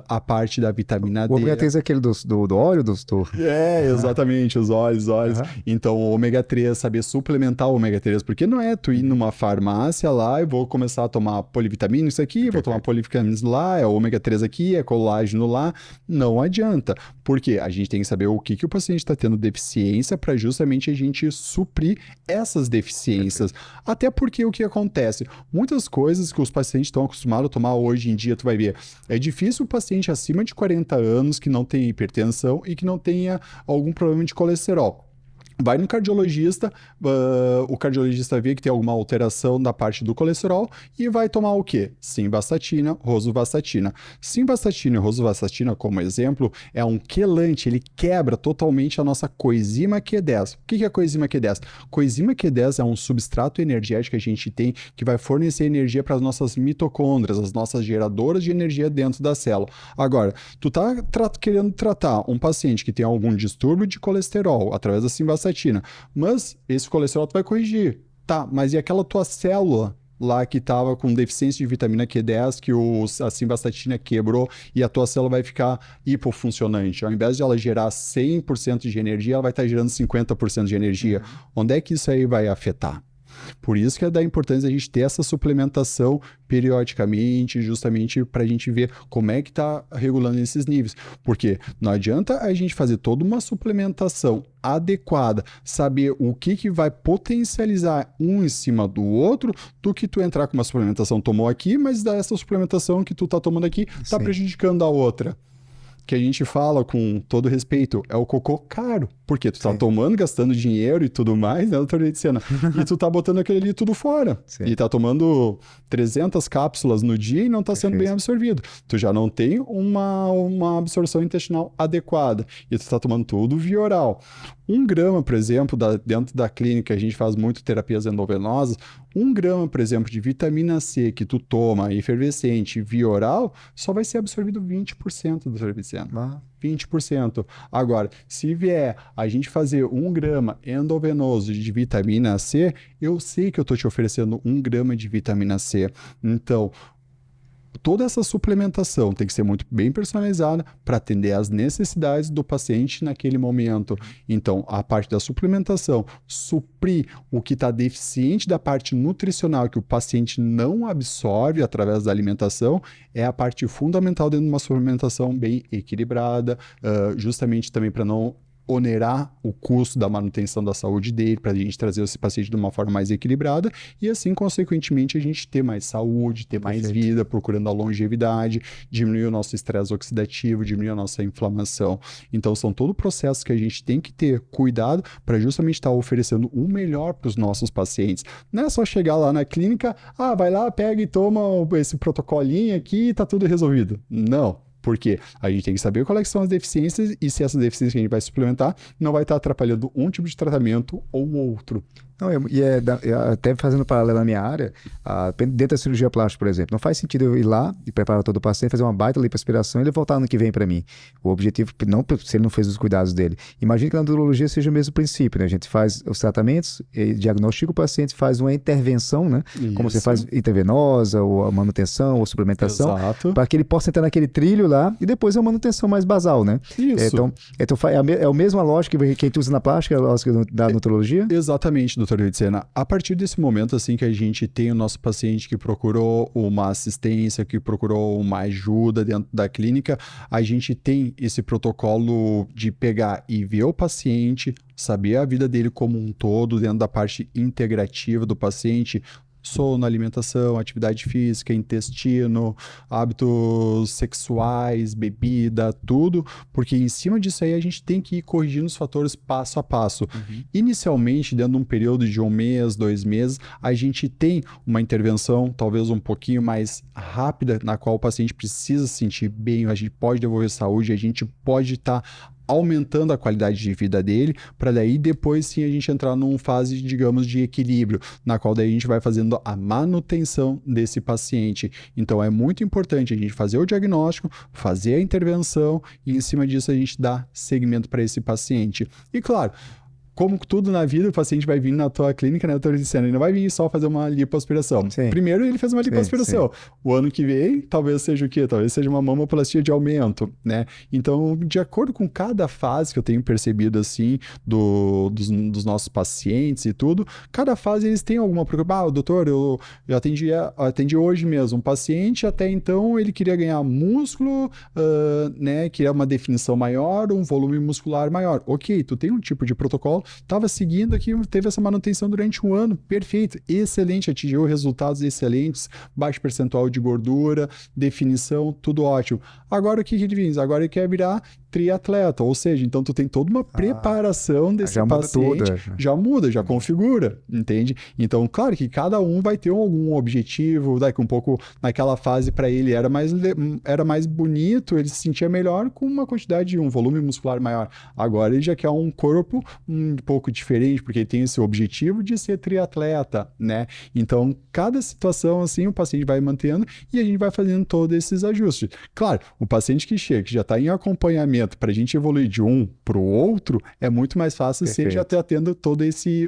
a parte da vitamina D. O ômega 3 é aquele do óleo? Exatamente, os óleos. Então, o ômega 3, saber suplementar o ômega 3, porque não é tu ir numa farmácia lá e vou começar a tomar polivitamina, isso aqui, vou tomar polivitamina lá, é ômega 3 aqui, é colágeno lá. Não adianta, porque a gente tem que saber o que o paciente está tendo deficiência para justamente a gente suprir essas deficiências. Até porque o que acontece? Muitas coisas que os pacientes estão acostumados a tomar hoje em dia, tu vai ver, é difícil o paciente acima de 40 anos que não tenha hipertensão e que não tenha algum problema de colesterol. Vai no cardiologista, o cardiologista vê que tem alguma alteração da parte do colesterol e vai tomar o quê? Simvastatina, rosuvastatina. Simvastatina e rosuvastatina, como exemplo, é um quelante, ele quebra totalmente a nossa coenzima Q10. O que é a coenzima Q10? Coenzima Q10 é um substrato energético que a gente tem que vai fornecer energia para as nossas mitocôndrias, as nossas geradoras de energia dentro da célula. Agora, tu tá querendo tratar um paciente que tem algum distúrbio de colesterol através da simvastatina, mas esse colesterol tu vai corrigir. Tá, mas e aquela tua célula lá que estava com deficiência de vitamina Q10, que a simvastatina quebrou e a tua célula vai ficar hipofuncionante. Ao invés de ela gerar 100% de energia, ela vai estar gerando 50% de energia. Onde é que isso aí vai afetar? Por isso que é da importância a gente ter essa suplementação periodicamente, justamente para a gente ver como é que está regulando esses níveis. Porque não adianta a gente fazer toda uma suplementação adequada, saber o que vai potencializar um em cima do outro, do que tu entrar com uma suplementação tomou aqui, mas dessa suplementação que tu tá tomando aqui tá prejudicando a outra. Que a gente fala com todo respeito, é o cocô caro. Porque tu tá tomando, gastando dinheiro e tudo mais, né, doutora Letícia? E tu tá botando aquele ali tudo fora. Sim. E tá tomando 300 cápsulas no dia e não tá sendo bem absorvido. Tu já não tem uma absorção intestinal adequada. E tu tá tomando tudo via oral. 1 grama, por exemplo, dentro da clínica, a gente faz muito terapias endovenosas. 1 grama, por exemplo, de vitamina C que tu toma efervescente via oral, só vai ser absorvido 20%, doutora Letícia. 20%. Agora, se vier a gente fazer 1 grama endovenoso de vitamina C, eu sei que eu estou te oferecendo 1 grama de vitamina C. Então, toda essa suplementação tem que ser muito bem personalizada para atender às necessidades do paciente naquele momento. Então, a parte da suplementação, suprir o que está deficiente da parte nutricional que o paciente não absorve através da alimentação, é a parte fundamental dentro de uma suplementação bem equilibrada, justamente também para não onerar o custo da manutenção da saúde dele, para a gente trazer esse paciente de uma forma mais equilibrada e assim, consequentemente, a gente ter mais saúde, ter mais vida, procurando a longevidade, diminuir o nosso estresse oxidativo, diminuir a nossa inflamação. Então, são todos processos que a gente tem que ter cuidado para justamente estar oferecendo o melhor para os nossos pacientes. Não é só chegar lá na clínica, vai lá, pega e toma esse protocolinho aqui e tá tudo resolvido. Não. Porque a gente tem que saber quais são as deficiências e se essas deficiências que a gente vai suplementar não vai estar atrapalhando um tipo de tratamento ou outro. Não, até fazendo paralelo na minha área, dentro da cirurgia plástica, por exemplo, não faz sentido eu ir lá e preparar todo o paciente, fazer uma baita lipoaspiração e ele voltar ano que vem para mim. O objetivo, não se ele não fez os cuidados dele. Imagina que na odontologia seja o mesmo princípio, né? A gente faz os tratamentos, diagnostica o paciente, faz uma intervenção, né? Isso. Como você faz intravenosa, ou a manutenção, ou suplementação, para que ele possa entrar naquele trilho lá e depois é uma manutenção mais basal, né? Isso. Então é a mesma lógica que a gente usa na plástica, a lógica da odontologia? Exatamente, doutora Letícia. A partir desse momento, assim, que a gente tem o nosso paciente que procurou uma assistência, que procurou uma ajuda dentro da clínica, a gente tem esse protocolo de pegar e ver o paciente, saber a vida dele como um todo, dentro da parte integrativa do paciente, sono, alimentação, atividade física, intestino, hábitos sexuais, bebida, tudo, porque em cima disso aí a gente tem que ir corrigindo os fatores passo a passo. Inicialmente, dentro de um período de 1 mês, 2 meses, a gente tem uma intervenção talvez um pouquinho mais rápida, na qual o paciente precisa se sentir bem, a gente pode devolver saúde, a gente pode estar aumentando a qualidade de vida dele, para daí depois sim a gente entrar numa fase, digamos, de equilíbrio, na qual daí a gente vai fazendo a manutenção desse paciente. Então é muito importante a gente fazer o diagnóstico, fazer a intervenção e em cima disso a gente dá seguimento para esse paciente. E claro, como tudo na vida, o paciente vai vir na tua clínica, né, doutora Letícia? Ele não vai vir só fazer uma lipoaspiração. Sim. Primeiro ele fez uma lipoaspiração. Sim. O ano que vem, talvez seja o quê? Talvez seja uma mamoplastia de aumento, né? Então, de acordo com cada fase que eu tenho percebido, assim, dos nossos pacientes e tudo, cada fase eles têm alguma preocupação. Doutor, eu atendi hoje mesmo um paciente, até então ele queria ganhar músculo, né? Queria uma definição maior, um volume muscular maior. Ok, tu tem um tipo de protocolo, estava seguindo aqui, teve essa manutenção durante 1 ano, perfeito, excelente, atingiu resultados excelentes, baixo percentual de gordura, definição, tudo ótimo. Agora o que ele fez? Agora ele quer virar triatleta, ou seja, então tu tem toda uma preparação desse paciente, já configura, entende? Então, claro que cada um vai ter algum objetivo, daqui um pouco naquela fase para ele era mais bonito, ele se sentia melhor com uma quantidade, um volume muscular maior. Agora ele já quer um corpo um pouco diferente, porque ele tem esse objetivo de ser triatleta, né? Então, cada situação assim, o paciente vai mantendo e a gente vai fazendo todos esses ajustes. Claro, o paciente que chega, que já está em acompanhamento para a gente evoluir de um para o outro, é muito mais fácil se ele já está tendo todo esse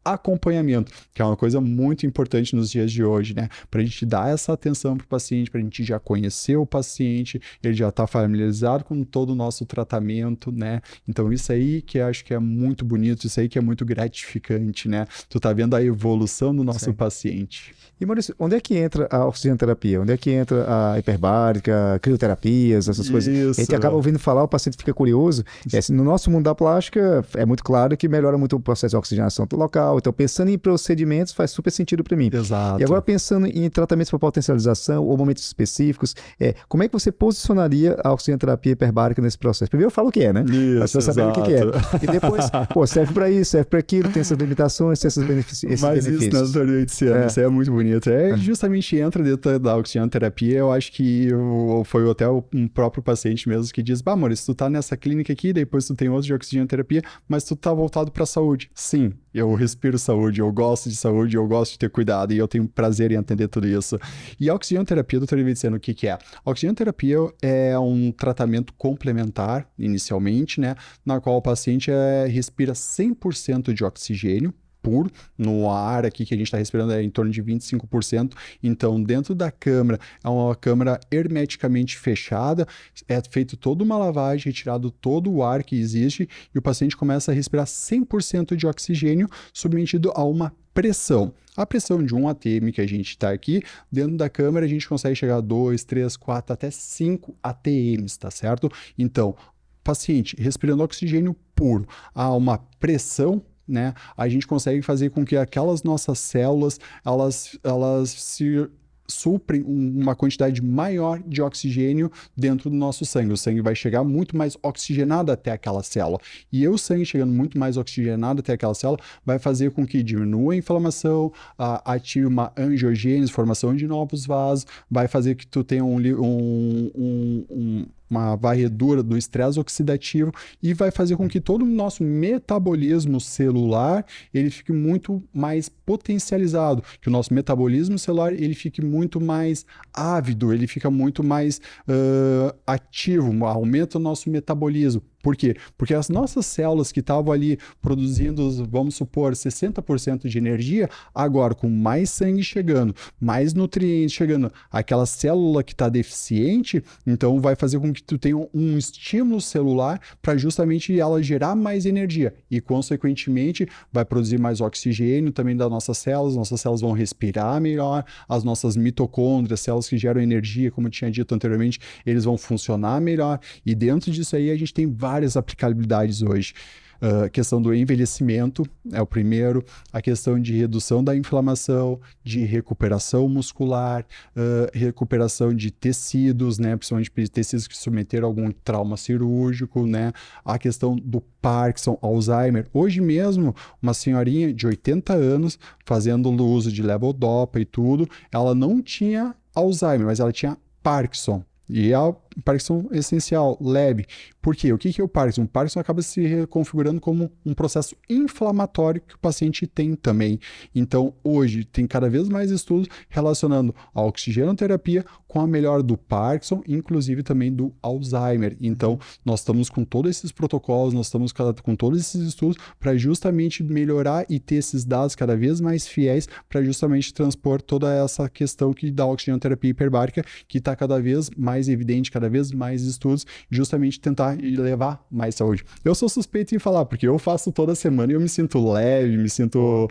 acompanhamento, que é uma coisa muito importante nos dias de hoje, né? Para a gente dar essa atenção para o paciente, para a gente já conhecer o paciente, ele já está familiarizado com todo o nosso tratamento, né? Então isso aí que eu acho que é muito bonito, isso aí que é muito gratificante, né? Tu tá vendo a evolução do nosso paciente. E Maurício, onde é que entra a oxigenoterapia? Onde é que entra a hiperbárica, crioterapias, essas coisas? Isso. A gente acaba ouvindo falar, o paciente fica curioso. Assim, no nosso mundo da plástica, é muito claro que melhora muito o processo de oxigenação do local. Então, pensando em procedimentos, faz super sentido para mim. Exato. E agora, pensando em tratamentos para potencialização ou momentos específicos, como é que você posicionaria a oxigenoterapia hiperbárica nesse processo? Primeiro eu falo o que é, né? Isso, saber o que é. E depois, serve para isso, serve para aquilo, tem essas limitações, tem esses benefícios. Mas isso, né, doutor Leitiano, isso é muito bonito. Justamente entra dentro da oxigenoterapia, eu acho que foi até um próprio paciente mesmo que diz, Maurício, tu tá nessa clínica aqui, depois tu tem outro de oxigenoterapia, mas tu tá voltado para a saúde. Sim, eu respiro saúde, eu gosto de saúde, eu gosto de ter cuidado e eu tenho prazer em atender tudo isso. E a oxigenoterapia, doutor Leitiano, o que é? A oxigenoterapia é um tratamento complementar, inicialmente, né, na qual o paciente respira 100% de oxigênio puro, no ar aqui que a gente está respirando é em torno de 25%, então dentro da câmara, é uma câmara hermeticamente fechada, é feito toda uma lavagem, retirado todo o ar que existe e o paciente começa a respirar 100% de oxigênio submetido a uma pressão. A pressão de 1 atm que a gente está aqui, dentro da câmara a gente consegue chegar a 2, 3, 4, até 5 atms, tá certo? Então, paciente respirando oxigênio puro a uma pressão, né, a gente consegue fazer com que aquelas nossas células, elas se suprem uma quantidade maior de oxigênio dentro do nosso sangue. O sangue vai chegar muito mais oxigenado até aquela célula. E o sangue chegando muito mais oxigenado até aquela célula vai fazer com que diminua a inflamação, ative uma angiogênese, formação de novos vasos, vai fazer que tu tenha uma varredura do estresse oxidativo e vai fazer com que todo o nosso metabolismo celular ele fique muito mais potencializado, que o nosso metabolismo celular ele fique muito mais ávido, ele fica muito mais ativo, aumenta o nosso metabolismo. Por quê? Porque as nossas células que estavam ali produzindo, vamos supor, 60% de energia, agora com mais sangue chegando, mais nutrientes chegando, aquela célula que está deficiente, então vai fazer com que tu tenha um estímulo celular para justamente ela gerar mais energia e, consequentemente, vai produzir mais oxigênio também das nossas células vão respirar melhor, as nossas mitocôndrias, células que geram energia, como eu tinha dito anteriormente, eles vão funcionar melhor e dentro disso aí a gente tem várias aplicabilidades hoje. A questão do envelhecimento é o primeiro, a questão de redução da inflamação, de recuperação muscular, recuperação de tecidos, né, principalmente tecidos que submeteram a algum trauma cirúrgico, né, a questão do Parkinson, Alzheimer. Hoje mesmo, uma senhorinha de 80 anos fazendo uso de levodopa e tudo, ela não tinha Alzheimer, mas ela tinha Parkinson. E é o Parkinson essencial, leve. Por quê? O que é o Parkinson? O Parkinson acaba se reconfigurando como um processo inflamatório que o paciente tem também. Então, hoje, tem cada vez mais estudos relacionando a oxigenoterapia com a melhora do Parkinson, inclusive também do Alzheimer. Então, nós estamos com todos esses protocolos, nós estamos com todos esses estudos para justamente melhorar e ter esses dados cada vez mais fiéis para justamente transpor toda essa questão que da oxigenoterapia hiperbárica, que está cada vez mais evidente, cada vez mais estudos, justamente tentar levar mais saúde. Eu sou suspeito em falar, porque eu faço toda semana e eu me sinto leve, me sinto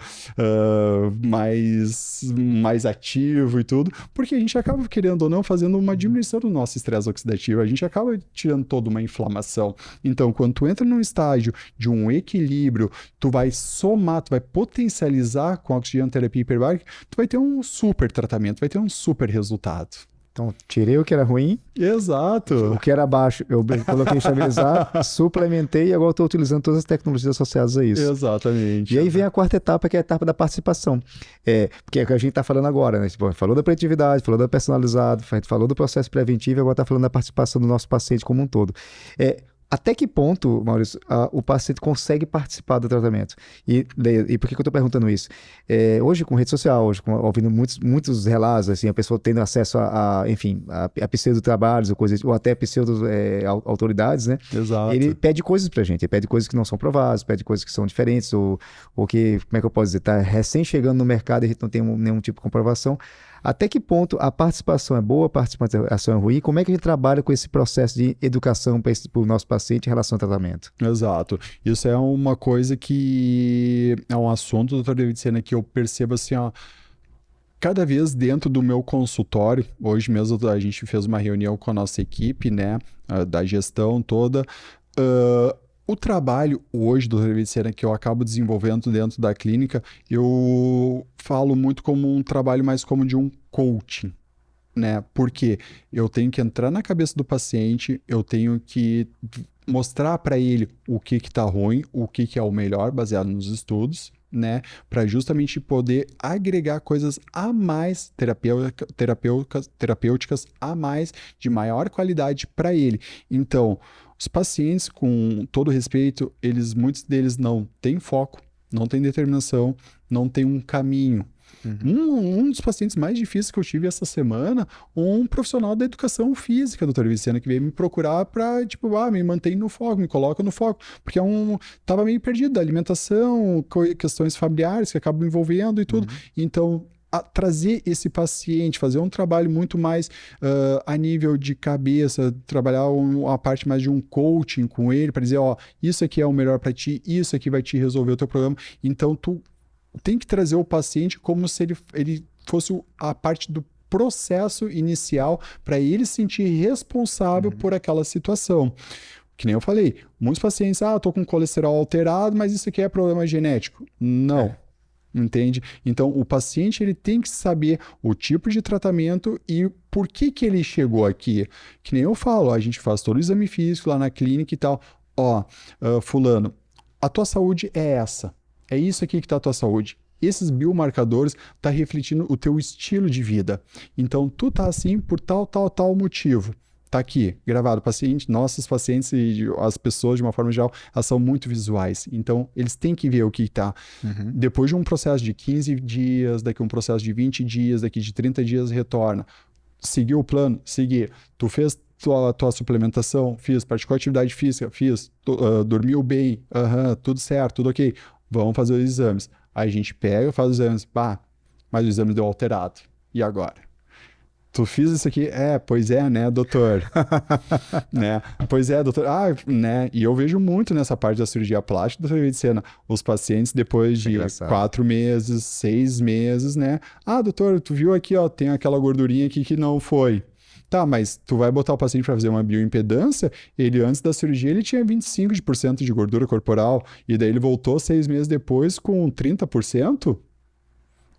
mais ativo e tudo, porque a gente acaba, querendo ou não, fazendo uma diminuição do nosso estresse oxidativo, a gente acaba tirando toda uma inflamação. Então, quando tu entra num estágio de um equilíbrio, tu vai somar, tu vai potencializar com a oxigenoterapia hiperbárica, tu vai ter um super tratamento, vai ter um super resultado. Então, tirei o que era ruim. Exato. O que era baixo, eu coloquei estabilizar, suplementei e agora estou utilizando todas as tecnologias associadas a isso. Exatamente. E aí vem a quarta etapa, que é a etapa da participação. Porque é o que a gente está falando agora, né? Tipo, falou da preditividade, falou da personalizado, falou do processo preventivo e agora está falando da participação do nosso paciente como um todo. Até que ponto, Maurício, o paciente consegue participar do tratamento? E por que eu estou perguntando isso? Hoje, com rede social, hoje, ouvindo muitos relatos, assim, a pessoa tendo acesso enfim, a pseudo-trabalhos ou até pseudo-autoridades, né? Exato. Ele pede coisas pra gente, ele pede coisas que não são provadas, pede coisas que são diferentes, ou que, como é que eu posso dizer, está recém chegando no mercado e a gente não tem nenhum tipo de comprovação. Até que ponto a participação é boa, a participação é ruim? Como é que a gente trabalha com esse processo de educação para o nosso paciente em relação ao tratamento? Exato. Isso é uma coisa que é um assunto, doutor David Sena, que eu percebo assim, ó, cada vez dentro do meu consultório. Hoje mesmo a gente fez uma reunião com a nossa equipe, né, da gestão toda. O trabalho hoje do David Sena que eu acabo desenvolvendo dentro da clínica, eu falo muito como um trabalho mais como de um coaching, né? Porque eu tenho que entrar na cabeça do paciente, eu tenho que mostrar para ele o que está ruim, o que é o melhor, baseado nos estudos, né? Para justamente poder agregar coisas a mais terapêuticas a mais, de maior qualidade para ele. Então, os pacientes, com todo respeito, muitos deles não têm foco, não têm determinação, não têm um caminho. Um dos pacientes mais difíceis que eu tive essa semana, um profissional da educação física, doutor Vicena, que veio me procurar para, tipo, me mantém no foco, me coloca no foco, porque tava meio perdido da alimentação, questões familiares que acabam envolvendo e tudo. Então, trazer esse paciente, fazer um trabalho muito mais a nível de cabeça, trabalhar a parte mais de um coaching com ele, para dizer, ó, isso aqui é o melhor para ti, isso aqui vai te resolver o teu problema. Então, tu tem que trazer o paciente como se ele fosse a parte do processo inicial para ele se sentir responsável por aquela situação. Que nem eu falei, muitos pacientes, eu tô com colesterol alterado, mas isso aqui é problema genético. Não. Entende? Então, o paciente ele tem que saber o tipo de tratamento e por que ele chegou aqui. Que nem eu falo, a gente faz todo o exame físico lá na clínica e tal. Fulano, a tua saúde é essa. É isso aqui que está a tua saúde. Esses biomarcadores estão refletindo o teu estilo de vida. Então, tu tá assim por tal motivo. Tá aqui, gravado. Nossos pacientes e as pessoas, de uma forma geral, elas são muito visuais. Então, eles têm que ver o que tá. Depois de um processo de 15 dias, daqui um processo de 20 dias, daqui de 30 dias, retorna. Seguiu o plano? Segui. Tu fez tua suplementação? Fiz. Praticou atividade física? Fiz. Dormiu bem? Tudo certo, tudo ok. Vamos fazer os exames. Aí a gente pega, faz os exames. Mas o exame deu alterado. E agora? Tu fiz isso aqui? Pois é, né, doutor? Né? Pois é, doutor. Né? E eu vejo muito nessa parte da cirurgia plástica, doutor Vicena, os pacientes depois de 4 meses, 6 meses, né? Doutor, tu viu aqui, ó, tem aquela gordurinha aqui que não foi. Tá, mas tu vai botar o paciente para fazer uma bioimpedância, ele antes da cirurgia ele tinha 25% de gordura corporal, e daí ele voltou 6 meses depois com 30%?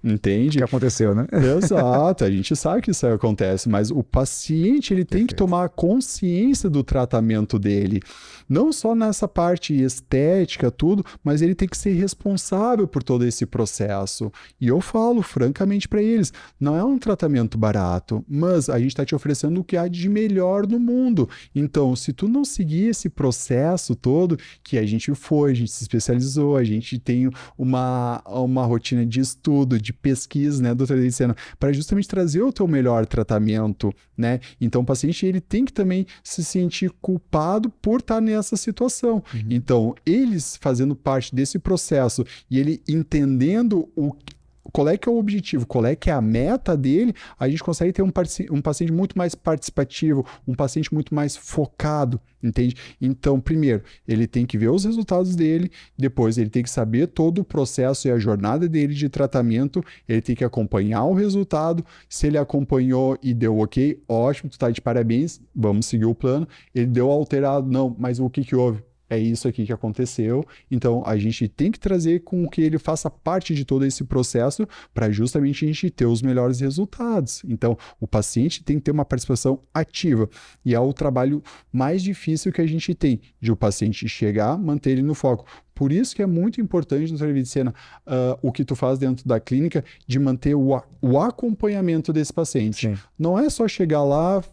Entende? O que aconteceu, né? Exato, a gente sabe que isso acontece, mas o paciente ele tem que tomar consciência do tratamento dele, não só nessa parte estética, tudo, mas ele tem que ser responsável por todo esse processo. E eu falo francamente para eles, não é um tratamento barato, mas a gente está te oferecendo o que há de melhor no mundo. Então, se tu não seguir esse processo todo, que a gente se especializou, a gente tem uma rotina de estudo, de pesquisa, né, doutora Edicena, para justamente trazer o teu melhor tratamento, né? Então, o paciente, ele tem que também se sentir culpado por estar nessa situação. Então, eles fazendo parte desse processo e ele entendendo qual é que é o objetivo, qual é que é a meta dele, a gente consegue ter um paciente muito mais participativo, um paciente muito mais focado, entende? Então, primeiro, ele tem que ver os resultados dele, depois ele tem que saber todo o processo e a jornada dele de tratamento, ele tem que acompanhar o resultado, se ele acompanhou e deu ok, ótimo, tu tá de parabéns, vamos seguir o plano, ele deu alterado, não, mas o que houve? É isso aqui que aconteceu. Então, a gente tem que trazer com que ele faça parte de todo esse processo para justamente a gente ter os melhores resultados. Então, o paciente tem que ter uma participação ativa. E é o trabalho mais difícil que a gente tem, de o paciente chegar, manter ele no foco. Por isso que é muito importante, doutora Vicena, o que tu faz dentro da clínica, de manter o acompanhamento desse paciente. Sim. Não é só chegar lá,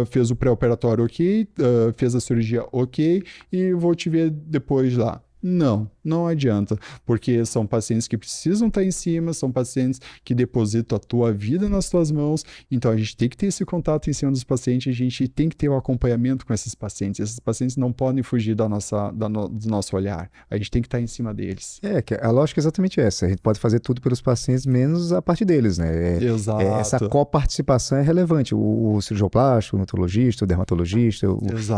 fez o pré-operatório ok, fez a cirurgia ok, e vou te ver depois lá. Não adianta, porque são pacientes que precisam estar em cima, são pacientes que depositam a tua vida nas tuas mãos, então a gente tem que ter esse contato em cima dos pacientes, a gente tem que ter o acompanhamento com esses pacientes não podem fugir do nosso olhar, a gente tem que estar em cima deles. Que a lógica é exatamente essa, a gente pode fazer tudo pelos pacientes, menos a parte deles, né? Exato. Essa coparticipação é relevante, o cirurgião plástico, o neurologista, o dermatologista,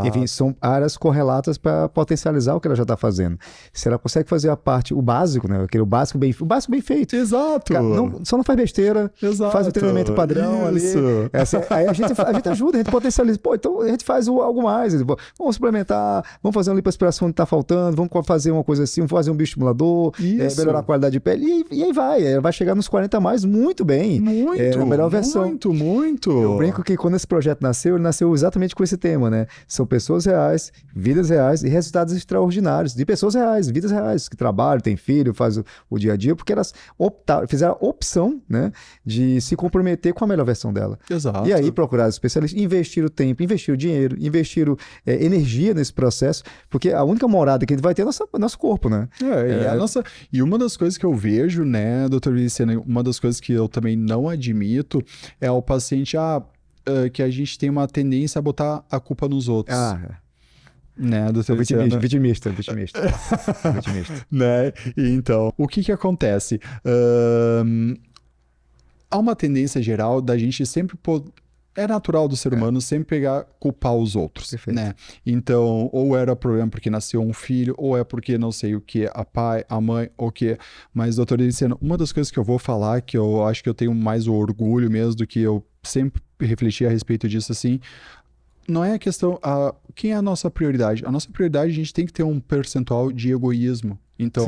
enfim, são áreas correlatas para potencializar o que ela já está fazendo. Se ela consegue fazer a parte, o básico, né? O básico bem feito. Exato. Só não faz besteira, exato, faz o treinamento padrão isso. ali. Aí a gente ajuda, a gente potencializa. Pô, então a gente faz algo mais. Vamos suplementar, vamos fazer uma lipoaspiração onde está faltando, vamos fazer uma coisa assim, vamos fazer um bioestimulador, melhorar a qualidade de pele. E aí vai chegar nos 40 a mais muito bem. Na melhor versão. Muito. Eu brinco que quando esse projeto nasceu, ele nasceu exatamente com esse tema, né? São pessoas reais, vidas reais e resultados extraordinários de pessoas reais, vidas reais, que trabalham, têm filho, fazem o dia a dia, porque elas fizeram a opção, né, de se comprometer com a melhor versão dela. Exato. E aí procurar especialistas, investir o tempo, investir o dinheiro, investir energia nesse processo, porque a única morada que a gente vai ter é nosso corpo, né? E uma das coisas que eu vejo, né, doutor Vicente, uma das coisas que eu também não admito é o paciente, que a gente tem uma tendência a botar a culpa nos outros. Né, doutor vitimista. Né? Então, o que acontece? Há uma tendência geral da gente sempre é natural do ser humano sempre culpar os outros, né? Então, ou era problema porque nasceu um filho, ou é porque não sei o que, a pai, a mãe, o que. Mas, doutor Ediciano, uma das coisas que eu vou falar, que eu acho que eu tenho mais o orgulho mesmo do que eu sempre refleti a respeito disso, assim, não é a questão, quem é a nossa prioridade? A nossa prioridade, a gente tem que ter um percentual de egoísmo. Então,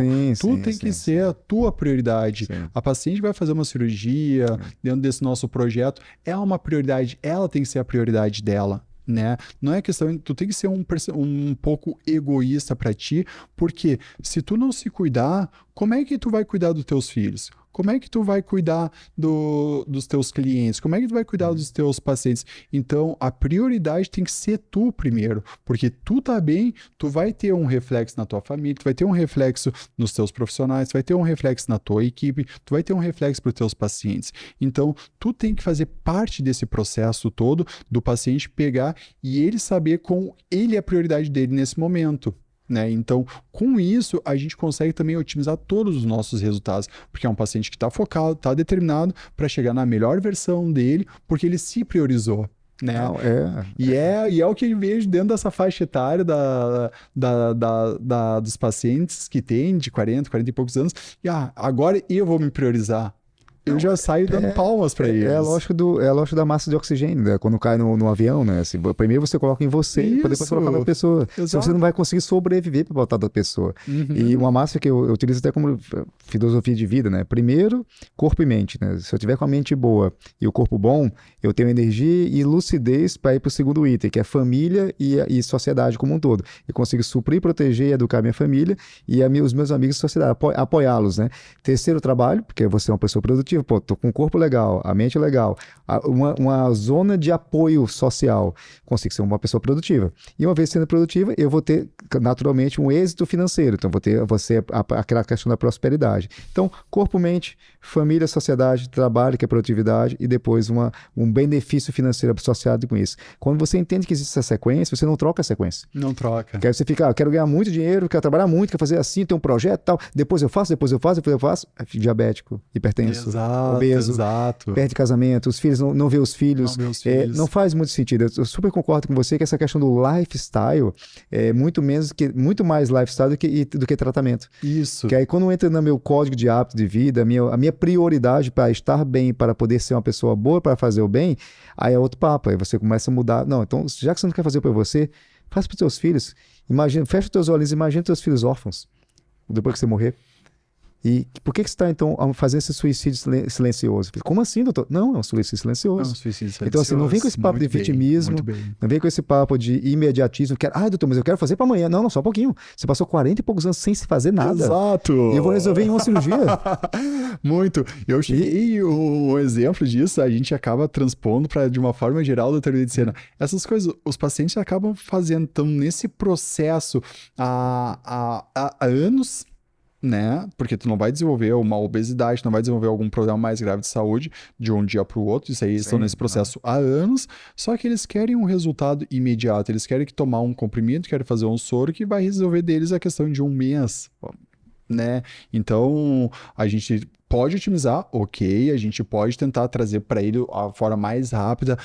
tem que ser a tua prioridade. Sim. A paciente vai fazer uma cirurgia dentro desse nosso projeto, é uma prioridade, ela tem que ser a prioridade dela. Né? Não é questão, tu tem que ser um pouco egoísta para ti, porque se tu não se cuidar, como é que tu vai cuidar dos teus filhos? Como é que tu vai cuidar dos teus clientes? Como é que tu vai cuidar dos teus pacientes? Então, a prioridade tem que ser tu primeiro, porque tu tá bem, tu vai ter um reflexo na tua família, tu vai ter um reflexo nos teus profissionais, tu vai ter um reflexo na tua equipe, tu vai ter um reflexo para os teus pacientes. Então, tu tem que fazer parte desse processo todo do paciente pegar e ele saber como ele é a prioridade dele nesse momento. Né? Então, com isso, a gente consegue também otimizar todos os nossos resultados, porque é um paciente que está focado, está determinado para chegar na melhor versão dele, porque ele se priorizou. Né? E é o que eu vejo dentro dessa faixa etária dos pacientes que tem de 40 e poucos anos, e agora eu vou me priorizar. Eu já saio dando palmas para eles. É a lógica da massa de oxigênio, né? Quando cai no avião, né? Assim, primeiro você coloca em você, para depois colocar na pessoa. Senão você não vai conseguir sobreviver para botar da pessoa. E uma massa que eu utilizo até como filosofia de vida, né? Primeiro, corpo e mente, né? Se eu tiver com a mente boa e o corpo bom, eu tenho energia e lucidez para ir para o segundo item, que é família e sociedade como um todo. Eu consigo suprir, proteger e educar minha família e os meus amigos de sociedade, apoiá-los, né? Terceiro, trabalho, porque você é uma pessoa produtiva. Pô, tô com o corpo legal, a mente legal, uma zona de apoio social, consigo ser uma pessoa produtiva. E uma vez sendo produtiva, eu vou ter naturalmente um êxito financeiro, então vou ser aquela questão da prosperidade. Então, corpo, mente, família, sociedade, trabalho, que é produtividade, e depois um benefício financeiro associado com isso. Quando você entende que existe essa sequência, você não troca a sequência. Não troca. Quer você ficar, quero ganhar muito dinheiro, quero trabalhar muito, quero fazer assim, ter um projeto e tal, depois eu faço, diabético, hipertenso, obeso, perde casamento, os filhos não vê os filhos, não faz muito sentido. Eu super concordo com você que essa questão do lifestyle é muito mais lifestyle do que tratamento. Isso. Que aí quando entra no meu código de hábito de vida, a minha prioridade para estar bem, para poder ser uma pessoa boa, para fazer o bem, aí é outro papo, aí você começa a mudar. Não, então já que você não quer fazer para você, faz para os teus filhos. Imagina, fecha os teus olhos, imagina os teus filhos órfãos depois que você morrer. E por que você está, então, fazendo esse suicídio silencioso? Como assim, doutor? Não, é um suicídio silencioso. Então, assim, não vem com esse papo de vitimismo, não vem com esse papo de imediatismo. Doutor, mas eu quero fazer para amanhã. Não, só um pouquinho. Você passou 40 e poucos anos sem se fazer nada. Exato. E eu vou resolver em uma cirurgia. Muito. Eu cheguei um exemplo disso, a gente acaba transpondo para, de uma forma geral, da teoria de cena. Essas coisas, os pacientes acabam fazendo, estão nesse processo há anos, né? Porque tu não vai desenvolver uma obesidade, não vai desenvolver algum problema mais grave de saúde de um dia para o outro. Isso aí, eles estão nesse processo há anos, só que eles querem um resultado imediato. Eles querem que tomar um comprimido, querem fazer um soro que vai resolver deles a questão de um mês, né? Então, a gente pode otimizar, ok, a gente pode tentar trazer para ele a forma mais rápida,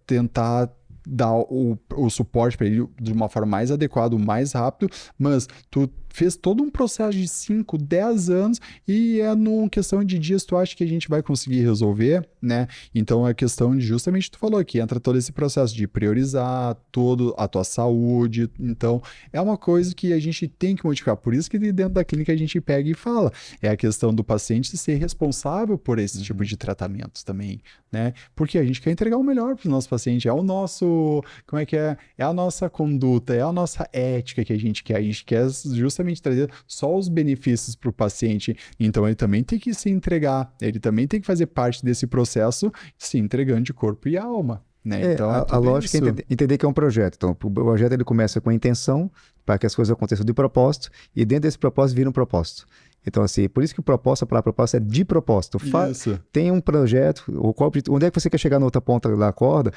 tentar dar o suporte para ele de uma forma mais adequada, mais rápido, mas tu fez todo um processo de 5, 10 anos e numa questão de dias tu acha que a gente vai conseguir resolver, né? Então é questão de, justamente tu falou aqui, entra todo esse processo de priorizar todo a tua saúde, então é uma coisa que a gente tem que modificar, por isso que dentro da clínica a gente pega e fala, é a questão do paciente ser responsável por esse tipo de tratamentos também, né? Porque a gente quer entregar o melhor para o nosso paciente, é o nosso, como é que é? É a nossa conduta, é a nossa ética que a gente quer justamente trazer só os benefícios para o paciente, então ele também tem que se entregar, ele também tem que fazer parte desse processo, se entregando de corpo e alma, né? Então, a lógica é entender que é um projeto. Então, o projeto ele começa com a intenção para que as coisas aconteçam de propósito e dentro desse propósito vira um propósito. Então, assim, por isso que a palavra propósito é de propósito. Tem um projeto, onde é que você quer chegar na outra ponta da corda,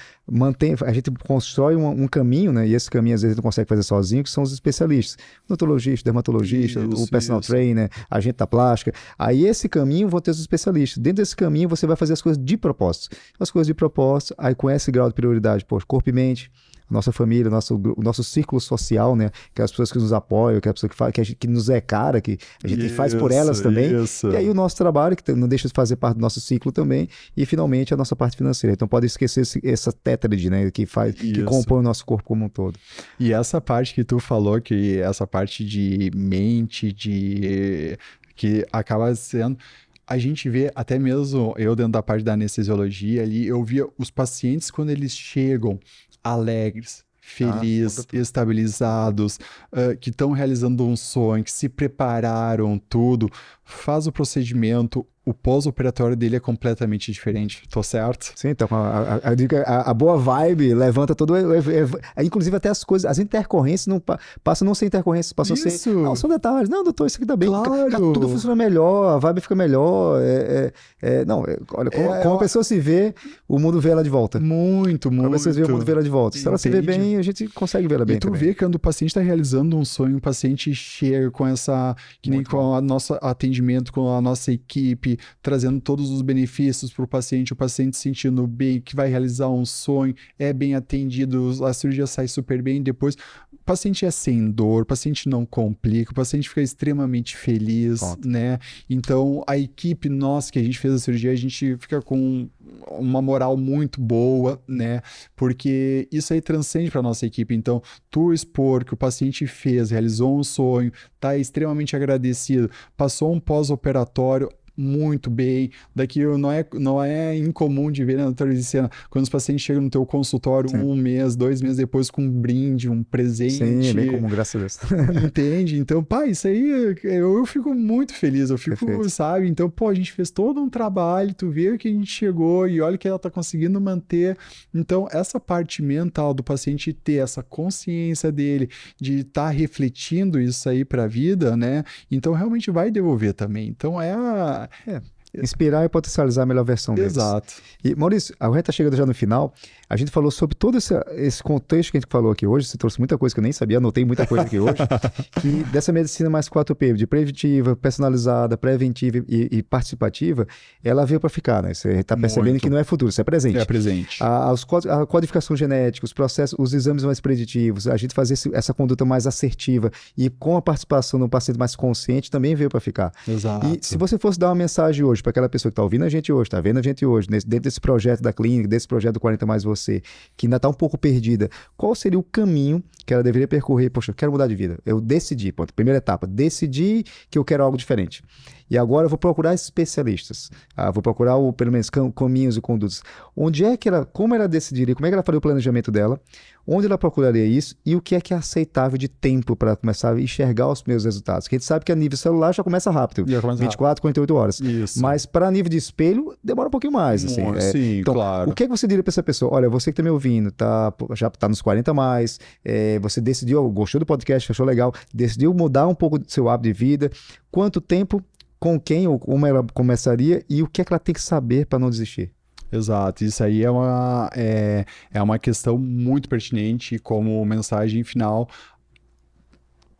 a gente constrói um caminho, né? E esse caminho às vezes não consegue fazer sozinho, que são os especialistas. Odontologista, dermatologista, o personal trainer, agente da plástica. Aí esse caminho vão ter os especialistas. Dentro desse caminho você vai fazer as coisas de propósito. As coisas de propósito, aí com esse grau de prioridade, corpo e mente, nossa família, o nosso círculo social, né? Que é as pessoas que nos apoiam, que é a pessoa que nos é cara, que a gente faz por elas também. E aí o nosso trabalho, que não deixa de fazer parte do nosso ciclo também. E finalmente a nossa parte financeira. Então pode esquecer essa tétrade, né? Que compõe o nosso corpo como um todo. E essa parte que tu falou, que essa parte de mente, que acaba sendo... A gente vê, até mesmo eu dentro da parte da anestesiologia ali, eu via os pacientes quando eles chegam alegres, felizes, estabilizados, que estão realizando um sonho, que se prepararam, tudo, faz o procedimento, o pós-operatório dele é completamente diferente, tô certo? Sim, então a boa vibe levanta todo, inclusive até as coisas, as intercorrências passam a não ser intercorrências, passam a ser, não, são detalhes, não, doutor, isso aqui tá bem, claro. Tudo funciona melhor, a vibe fica melhor, olha, como a pessoa se vê, o mundo vê ela de volta. Muito. Quando a pessoa se vê, o mundo vê ela de volta. Se ela se vê bem, a gente consegue ver ela bem. E tu vê que quando o paciente está realizando um sonho, o paciente chega com essa, que nem com o nosso atendimento, com a nossa equipe, trazendo todos os benefícios para o paciente se sentindo bem, que vai realizar um sonho, é bem atendido, a cirurgia sai super bem, depois o paciente é sem dor, o paciente não complica, o paciente fica extremamente feliz, né? Então, a equipe nossa que a gente fez a cirurgia, a gente fica com uma moral muito boa, né? Porque isso aí transcende para nossa equipe. Então, tu expor que o paciente fez, realizou um sonho, tá extremamente agradecido, passou um pós-operatório muito bem, daqui não é incomum de ver na teoria de cena, quando os pacientes chegam no teu consultório 1 mês, 2 meses depois com um brinde, um presente. Sim, é bem comum, graças a Deus. Entende? Então, isso aí eu fico muito feliz, sabe? Então, a gente fez todo um trabalho, tu vê que a gente chegou e olha que ela tá conseguindo manter. Então, essa parte mental do paciente ter essa consciência dele, de estar refletindo isso aí pra vida, né? Então, realmente vai devolver também. Então, inspirar e potencializar a melhor versão deles. Exato. E, Maurício, a gente está chegando já no final. A gente falou sobre todo esse contexto que a gente falou aqui hoje. Você trouxe muita coisa que eu nem sabia, anotei muita coisa aqui hoje. E dessa medicina mais 4P, de preventiva, personalizada, preventiva e participativa, ela veio para ficar, né? Você está percebendo que não é futuro, isso é presente. É presente. A codificação genética, os processos, os exames mais preditivos, a gente fazer essa conduta mais assertiva e com a participação do paciente mais consciente também veio para ficar. Exato. E se você fosse dar uma mensagem hoje hoje, para aquela pessoa que está ouvindo a gente hoje, está vendo a gente hoje, dentro desse projeto da clínica, desse projeto do 40 Mais Você, que ainda está um pouco perdida, qual seria o caminho que ela deveria percorrer? Poxa, eu quero mudar de vida. Eu decidi, ponto, primeira etapa, decidi que eu quero algo diferente. E agora eu vou procurar especialistas. Vou procurar, pelo menos, caminhos e condutas. Onde é que ela, como ela decidiria, como é que ela faria o planejamento dela, onde ela procuraria isso e o que é aceitável de tempo para começar a enxergar os primeiros resultados. Porque a gente sabe que a nível celular já começa rápido, 24, 48 horas. Isso. Mas para nível de espelho, demora um pouquinho mais. Assim, sim, então, claro. o que é que você diria para essa pessoa? Olha, você que está me ouvindo, já está nos 40 mais, você decidiu, gostou do podcast, achou legal, decidiu mudar um pouco do seu hábito de vida. Quanto tempo, com quem ou como ela começaria e o que é que ela tem que saber para não desistir? Exato, isso aí é uma questão muito pertinente como mensagem final.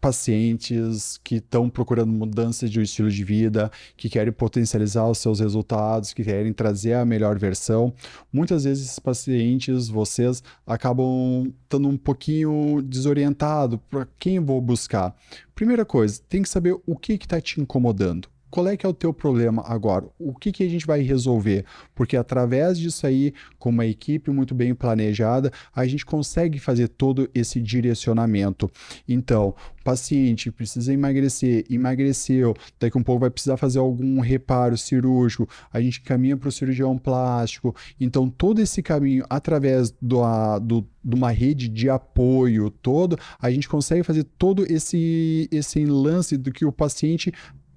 Pacientes que estão procurando mudanças de um estilo de vida, que querem potencializar os seus resultados, que querem trazer a melhor versão. Muitas vezes esses pacientes, vocês acabam estando um pouquinho desorientado para quem eu vou buscar. Primeira coisa, tem que saber o que está te incomodando. Qual é que é o teu problema agora? O que a gente vai resolver? Porque através disso aí, com uma equipe muito bem planejada, a gente consegue fazer todo esse direcionamento. Então, o paciente precisa emagrecer, emagreceu, daqui a um pouco vai precisar fazer algum reparo cirúrgico, a gente caminha para o cirurgião plástico. Então, todo esse caminho, através de uma rede de apoio todo, a gente consegue fazer todo esse lance do que o paciente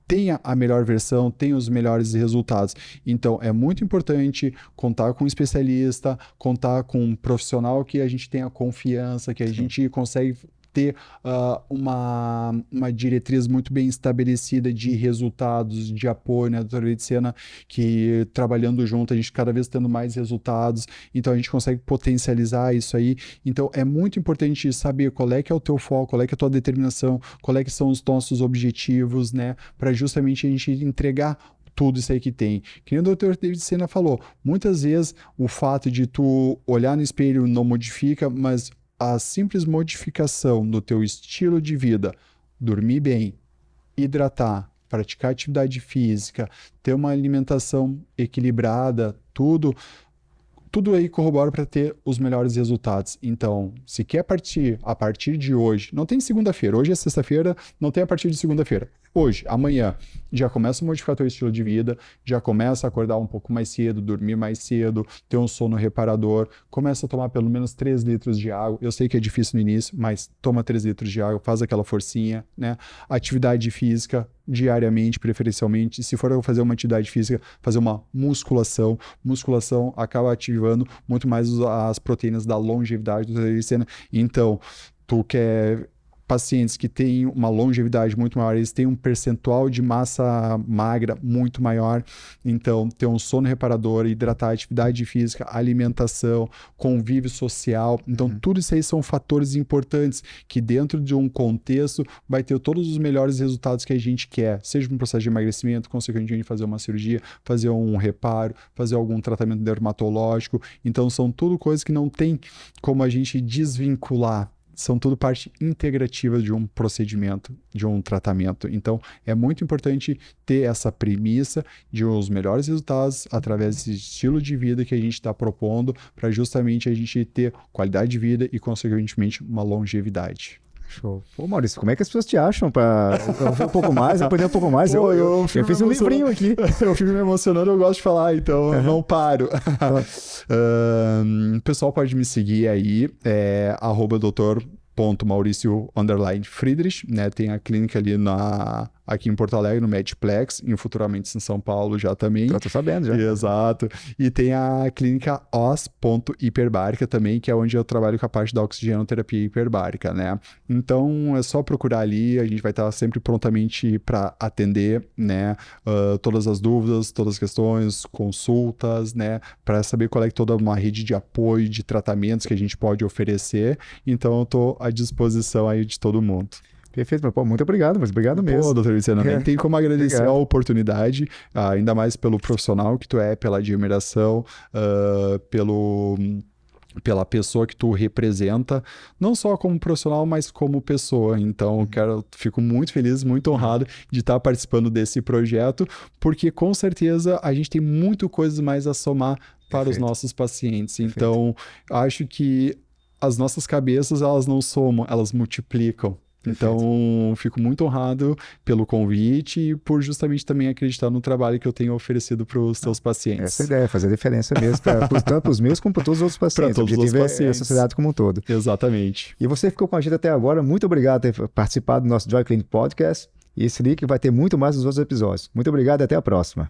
tenha a melhor versão, tenha os melhores resultados. Então, é muito importante contar com um especialista, contar com um profissional que a gente tenha confiança, que a gente consegue ter uma diretriz muito bem estabelecida de resultados, de apoio, né, doutora Letícia, que trabalhando junto, a gente cada vez tendo mais resultados, então a gente consegue potencializar isso aí. Então é muito importante saber qual é que é o teu foco, qual é que é a tua determinação, qual é que são os nossos objetivos, né, para justamente a gente entregar tudo isso aí que tem. Que nem o Dr. David Sena falou, muitas vezes o fato de tu olhar no espelho não modifica, mas a simples modificação do teu estilo de vida, dormir bem, hidratar, praticar atividade física, ter uma alimentação equilibrada, tudo aí corrobora para ter os melhores resultados. Então, se quer partir a partir de hoje, não tem segunda-feira, hoje é sexta-feira, não tem a partir de segunda-feira. Hoje, amanhã, já começa a modificar teu estilo de vida, já começa a acordar um pouco mais cedo, dormir mais cedo, ter um sono reparador, começa a tomar pelo menos 3 litros de água. Eu sei que é difícil no início, mas toma 3 litros de água, faz aquela forcinha, né? Atividade física, diariamente, preferencialmente. Se for fazer uma atividade física, fazer uma musculação. Musculação acaba ativando muito mais as proteínas da longevidade do intestino. Então, tu quer pacientes que têm uma longevidade muito maior, eles têm um percentual de massa magra muito maior, então ter um sono reparador, hidratar, atividade física, alimentação, convívio social, então tudo isso aí são fatores importantes que dentro de um contexto vai ter todos os melhores resultados que a gente quer, seja um processo de emagrecimento, consequentemente fazer uma cirurgia, fazer um reparo, fazer algum tratamento dermatológico, então são tudo coisas que não tem como a gente desvincular. São tudo parte integrativa de um procedimento, de um tratamento. Então, é muito importante ter essa premissa de os melhores resultados através desse estilo de vida que a gente está propondo para justamente a gente ter qualidade de vida e, consequentemente, uma longevidade. Show. Pô, Maurício, como é que as pessoas te acham para ouvir um pouco mais, aprender um pouco mais? Pô, eu fiz um livrinho aqui. Eu fico me emocionando, eu gosto de falar, então eu não paro. O pessoal pode me seguir aí, @Dr.Mauricio_Friedrich, né? Tem a clínica ali aqui em Porto Alegre, no Medplex, e futuramente em São Paulo já também. Eu tô sabendo já. Exato. E tem a clínica os.hiperbárica também, que é onde eu trabalho com a parte da oxigenoterapia hiperbárica, né? Então é só procurar ali, a gente vai estar sempre prontamente para atender, né? Todas as dúvidas, todas as questões, consultas, né? Para saber qual é toda uma rede de apoio, de tratamentos que a gente pode oferecer. Então eu tô à disposição aí de todo mundo. Perfeito, mas, pô, muito obrigado, mas obrigado mesmo. Pô, doutor Luciano, nem tem como agradecer a oportunidade, ainda mais pelo profissional que tu é, pela admiração, pela pessoa que tu representa, não só como profissional, mas como pessoa. Então, fico muito feliz, muito honrado de estar participando desse projeto, porque com certeza a gente tem muito coisas mais a somar para os nossos pacientes. Então, acho que as nossas cabeças, elas não somam, elas multiplicam. Então, fico muito honrado pelo convite e por justamente também acreditar no trabalho que eu tenho oferecido para os seus pacientes. Essa ideia, fazer a diferença mesmo, tanto para os meus como para todos os outros pacientes. Para todos os pacientes. É a sociedade como um todo. Exatamente. E você ficou com a gente até agora. Muito obrigado por ter participado do nosso Joy Clinic Podcast. E esse link vai ter muito mais nos outros episódios. Muito obrigado e até a próxima.